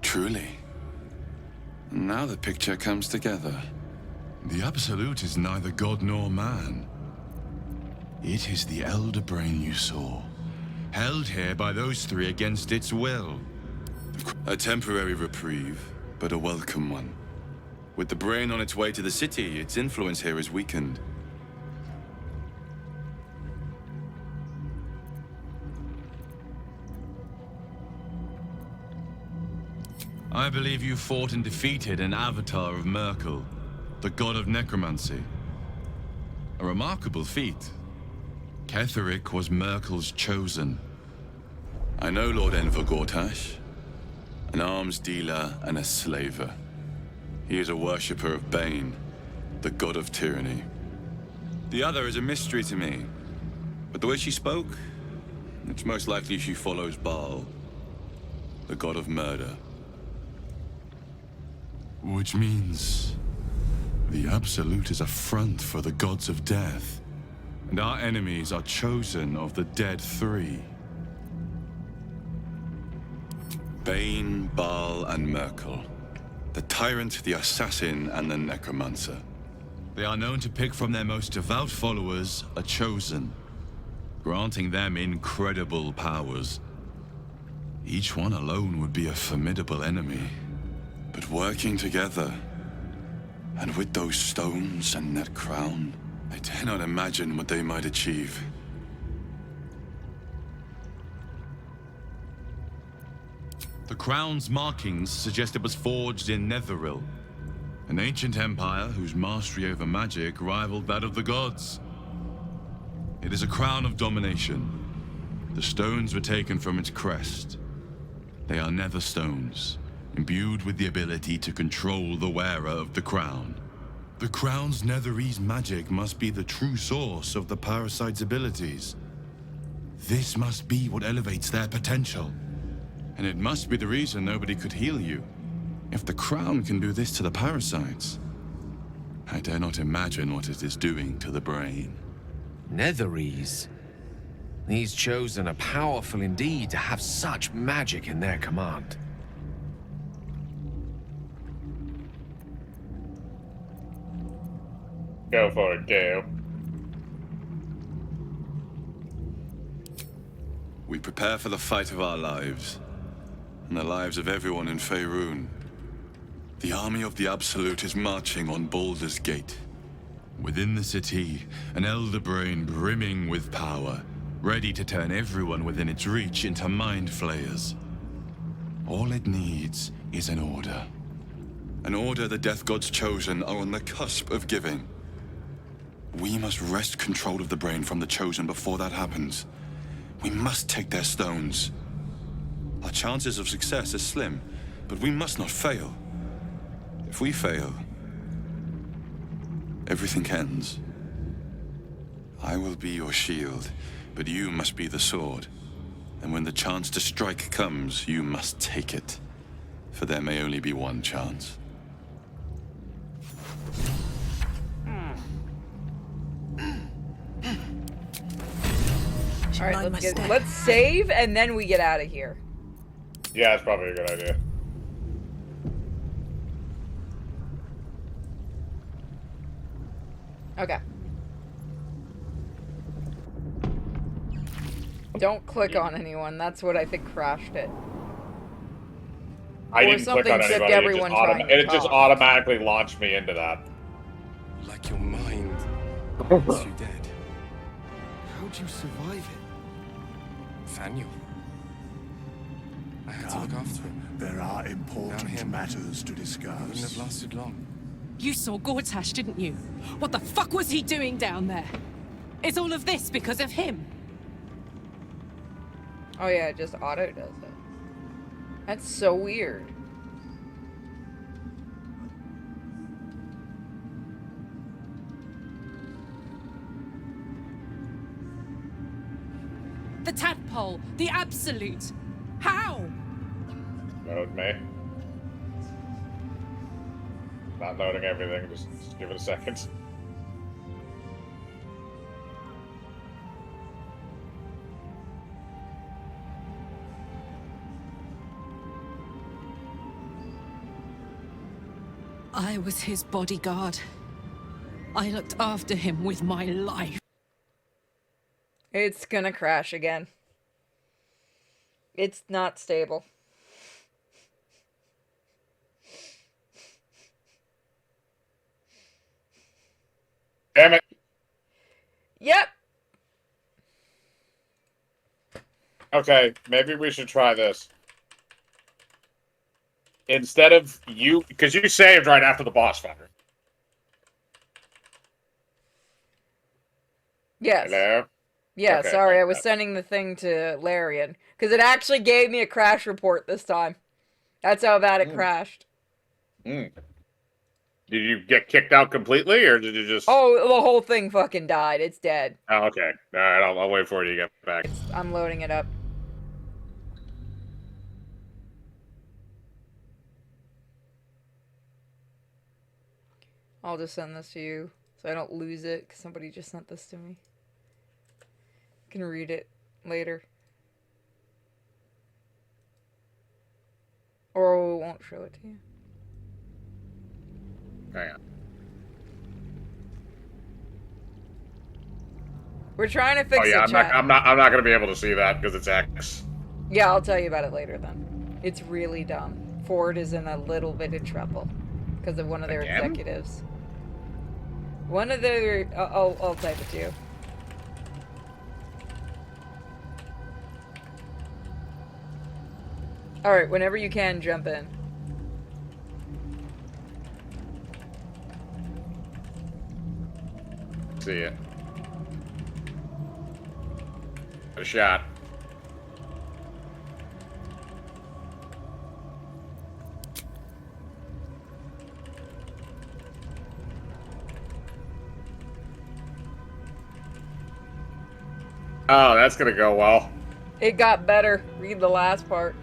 Truly. Now the picture comes together. The Absolute is neither god nor man. It is the Elder Brain you saw, held here by those three against its will. A temporary reprieve, but a welcome one. With the brain on its way to the city, its influence here is weakened. I believe you fought and defeated an avatar of Merkel, the god of necromancy. A remarkable feat. Ketheric was Merkel's chosen. I know Lord Enver Gortash, an arms dealer and a slaver. He is a worshipper of Bane, the god of tyranny. The other is a mystery to me, but the way she spoke, it's most likely she follows Baal, the god of murder. Which means the Absolute is a front for the gods of death, and our enemies are chosen of the dead three. Bane, Baal, and Merkel. The tyrant, the assassin, and the necromancer. They are known to pick from their most devout followers a chosen, granting them incredible powers. Each one alone would be a formidable enemy. But working together, and with those stones and that crown, I dare not imagine what they might achieve. The crown's markings suggest it was forged in Netheril, an ancient empire whose mastery over magic rivaled that of the gods. It is a crown of domination. The stones were taken from its crest. They are nether stones, imbued with the ability to control the wearer of the crown. The crown's Netherese magic must be the true source of the parasite's abilities. This must be what elevates their potential. And it must be the reason nobody could heal you. If the crown can do this to the parasites, I dare not imagine what it is doing to the brain. Netherese? These chosen are powerful indeed to have such magic in their command. Go for it, Gale. We prepare for the fight of our lives, and the lives of everyone in Faerun. The army of the Absolute is marching on Baldur's Gate. Within the city, an elder brain brimming with power, ready to turn everyone within its reach into mind flayers. All it needs is an order. An order the Death God's chosen are on the cusp of giving. We must wrest control of the brain from the chosen before that happens. We must take their stones. Our chances of success are slim, but we must not fail. If we fail, everything ends. I will be your shield, but you must be the sword. And when the chance to strike comes, you must take it. For there may only be one chance. Alright, let's save and then we get out of here. Yeah, that's probably a good idea. Okay. Don't click on anyone. That's what I think crashed it. I didn't click on anybody. It just automatically launched me into that. Like your mind is you dead. How'd you survive it? Faniel. I had to look after him. There are important matters to discuss. Wouldn't have lasted long. You saw Gortash, didn't you? What the fuck was he doing down there? Is all of this because of him? Oh yeah, it just auto does it. That's so weird. The tadpole, the absolute. How? Load me. Not loading everything, just give it a second. I was his bodyguard. I looked after him with my life. It's gonna crash again. It's not stable. Damn it. Yep. Okay, maybe we should try this. Instead of you, because you saved right after the boss fight. Yes. Hello? Yeah, Okay, sorry, I was sending the thing to Larian. Because it actually gave me a crash report this time. That's how bad it crashed. Mm. Did you get kicked out completely, or did you just... Oh, the whole thing fucking died. It's dead. Oh, okay. Alright, I'll wait for you to get back. I'm loading it up. I'll just send this to you, so I don't lose it, because somebody just sent this to me. I can read it later. Or we won't show it to you. Hang on. We're trying to fix oh, yeah, it, chat. I'm not gonna be able to see that, because it's X. Yeah, I'll tell you about it later then. It's really dumb. Ford is in a little bit of trouble because of one of their executives. One of the... I'll type it to you. Alright, whenever you can, jump in. See ya. A shot. Oh, that's gonna go well. It got better. Read the last part.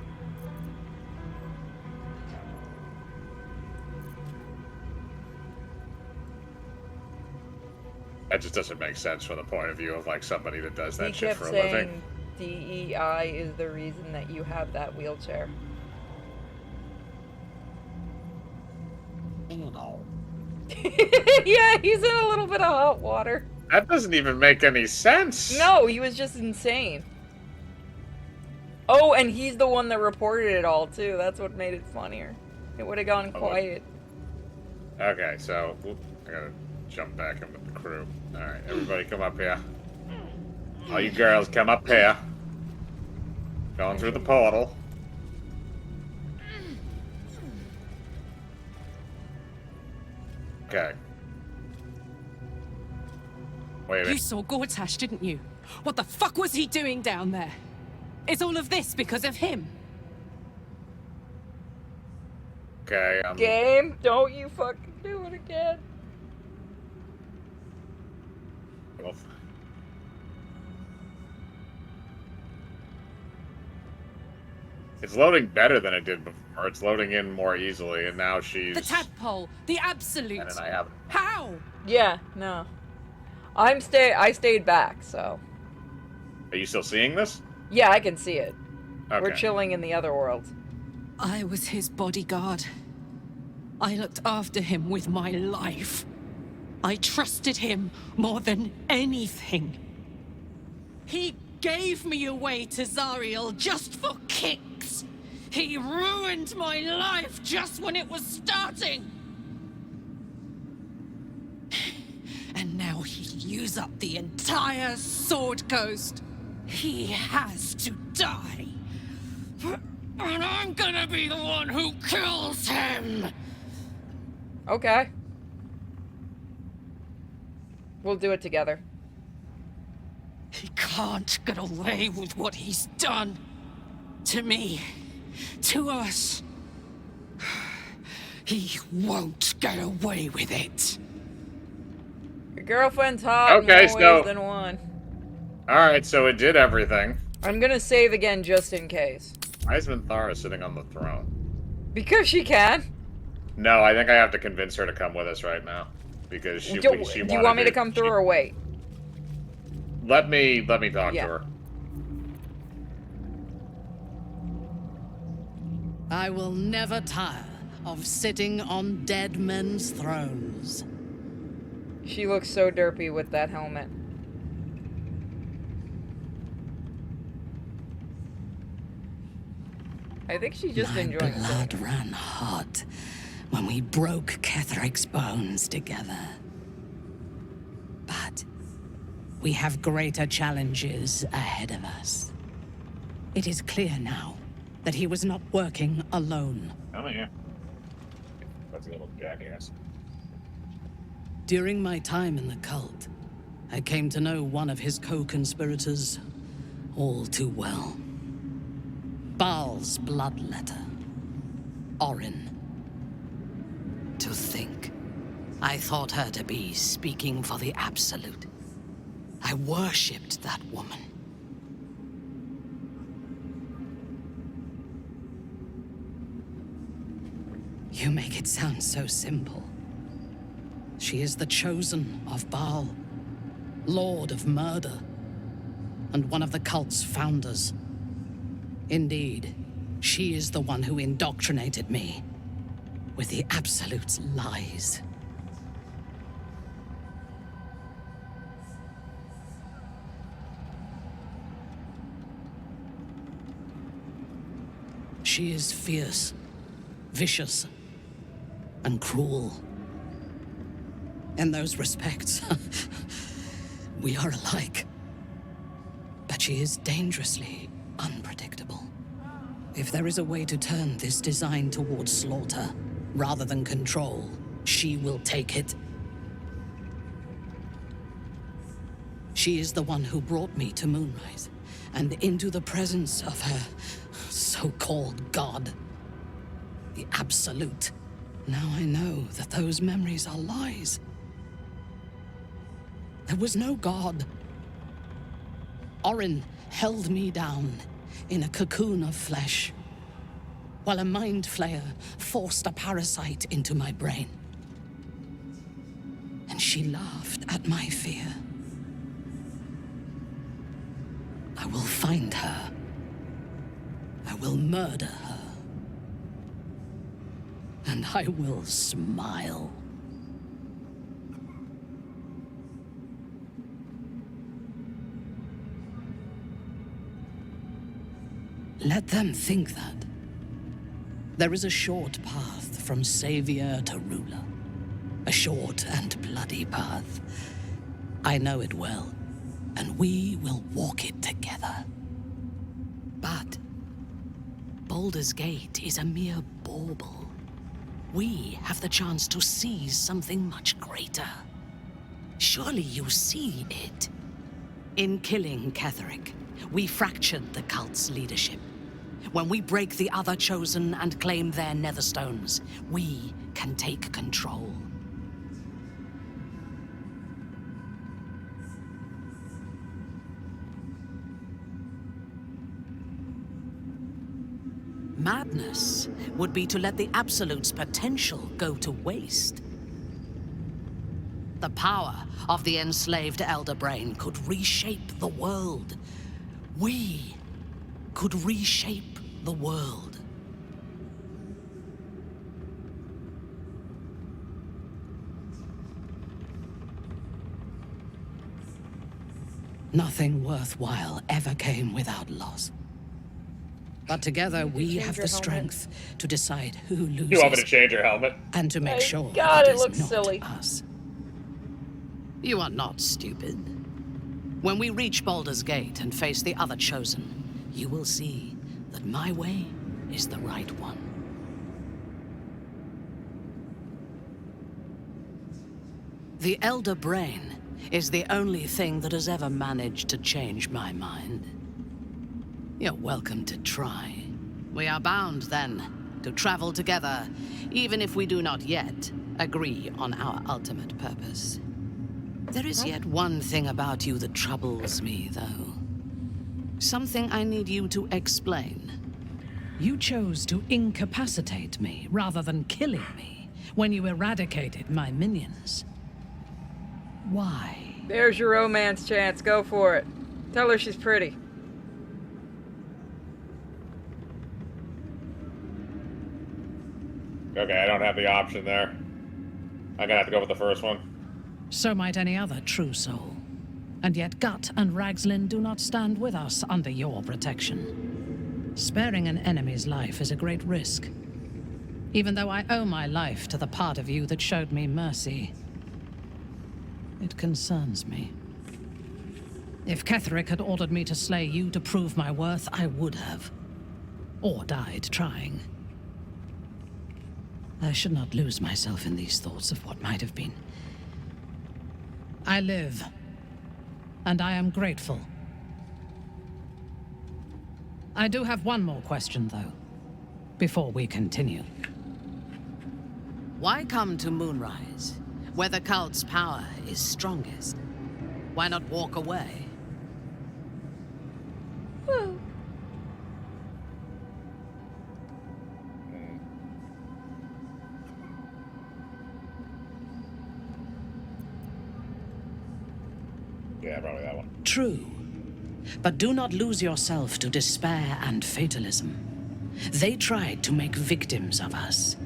That just doesn't make sense from the point of view of like somebody that does that He shit kept for a saying living. DEI is the reason that you have that wheelchair. Yeah, he's in a little bit of hot water. That doesn't even make any sense. No, he was just insane. Oh, and he's the one that reported it all, too. That's what made it funnier. It would have gone quiet. Okay, so I gotta jump back in with the crew. Alright, everybody come up here. All you girls come up here. Going through the portal. Okay. Wait a minute. You saw Gortash, didn't you? What the fuck was he doing down there? Is all of this because of him? Okay, Game, don't you fucking do it again. It's loading better than it did before. It's loading in more easily, and now she's... The tadpole, the absolute. And then I have... How? Yeah, no. I stayed back, so. Are you still seeing this? Yeah, I can see it. Okay. We're chilling in the other world. I was his bodyguard. I looked after him with my life. I trusted him more than anything. He gave me away to Zariel just for kicks. He ruined my life just when it was starting. And now he'll use up the entire Sword Coast. He has to die. And I'm gonna be the one who kills him. Okay. We'll do it together. He can't get away with what he's done. To me. To us. He won't get away with it. Your girlfriend's hot Okay, in more so- ways than one. Alright, so it did everything. I'm gonna save again just in case. Why is Minthara sitting on the throne? Because she can. No, I think I have to convince her to come with us right now. Because she Do you want me to come through or wait? Let me talk to her. I will never tire of sitting on dead men's thrones. She looks so derpy with that helmet. I think she's just enjoying it. My blood ran hot when we broke Ketheric's bones together. But we have greater challenges ahead of us. It is clear now that he was not working alone. Come here. That's a little jackass. During my time in the cult, I came to know one of his co-conspirators all too well. Baal's bloodletter. Orin. To think, I thought her to be speaking for the Absolute. I worshipped that woman. You make it sound so simple. She is the chosen of Baal, Lord of Murder, and one of the cult's founders. Indeed, she is the one who indoctrinated me with the Absolute's lies. She is fierce, vicious, and cruel. In those respects, we are alike. But she is dangerously unpredictable. If there is a way to turn this design towards slaughter, rather than control, she will take it. She is the one who brought me to Moonrise, and into the presence of her so-called god. The Absolute. Now I know that those memories are lies. There was no god. Orin held me down in a cocoon of flesh, while a mind flayer forced a parasite into my brain. And she laughed at my fear. I will find her. I will murder her. And I will smile. Let them think that. There is a short path from savior to ruler. A short and bloody path. I know it well, and we will walk it together. But Baldur's Gate is a mere bauble. We have the chance to seize something much greater. Surely you see it. In killing Ketheric, we fractured the cult's leadership. When we break the other Chosen and claim their Netherstones, we can take control. Madness would be to let the Absolute's potential go to waste. The power of the enslaved Elder Brain could reshape the world. We could reshape the world. Nothing worthwhile ever came without loss. But together we have the strength to decide who loses. You want me to change your helmet? And to make sure God, that it looks not silly. us. You are not stupid. When we reach Baldur's Gate and face the other Chosen, you will see that my way is the right one. The Elder Brain is the only thing that has ever managed to change my mind. You're welcome to try. We are bound, then, to travel together, even if we do not yet agree on our ultimate purpose. There is yet one thing about you that troubles me, though. Something I need you to explain. You chose to incapacitate me rather than killing me when you eradicated my minions. Why? There's your romance chance. Go for it. Tell her she's pretty. Okay, I don't have the option there. I'm gonna have to go with the first one. So might any other true soul. And yet Gut and Ragslin do not stand with us under your protection. Sparing an enemy's life is a great risk. Even though I owe my life to the part of you that showed me mercy, it concerns me. If Ketheric had ordered me to slay you to prove my worth, I would have. Or died trying. I should not lose myself in these thoughts of what might have been. I live, and I am grateful. I do have one more question, though, before we continue. Why come to Moonrise, where the cult's power is strongest? Why not walk away? Yeah, probably that one. True. But do not lose yourself to despair and fatalism. They tried to make victims of us.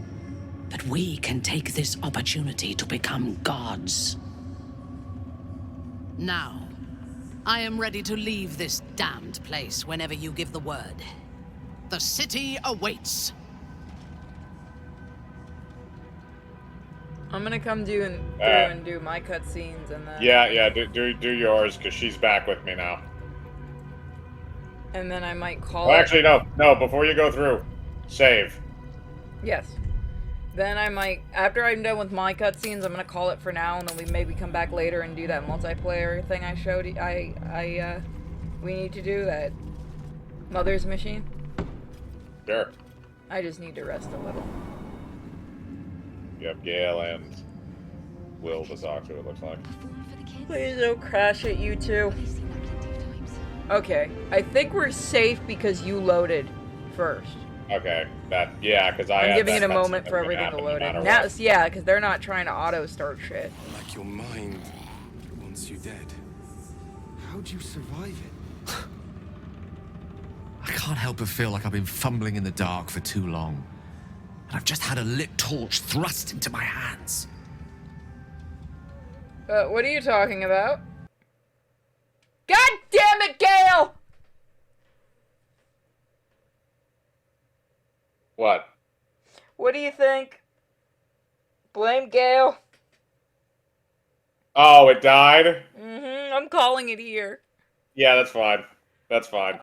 But we can take this opportunity to become gods. Now, I am ready to leave this damned place whenever you give the word. The city awaits. I'm gonna come through and do my cutscenes and then. Yeah, do yours, because she's back with me now. And then I might call Oh, it. actually, no, before you go through, save. Yes. Then I might, after I'm done with my cutscenes, I'm gonna call it for now, and then we maybe come back later and do that multiplayer thing I showed you. We need to do that. Mother's machine? Sure. I just need to rest a little. You have Gale and Will to talk to, it looks like. Please don't crash at you two. Okay, I think we're safe because you loaded first. Okay, because I I'm had giving that it a cutscene moment that's for gonna everything to happen no load matter in. what. Now, yeah, because they're not trying to auto start shit. Like your mind wants you dead. How'd you survive it? I can't help but feel like I've been fumbling in the dark for too long. And I've just had a lit torch thrust into my hands. What are you talking about? God damn it, Gale! What? What do you think? Blame Gale? Oh, it died? Mm-hmm, I'm calling it here. Yeah, that's fine. That's fine.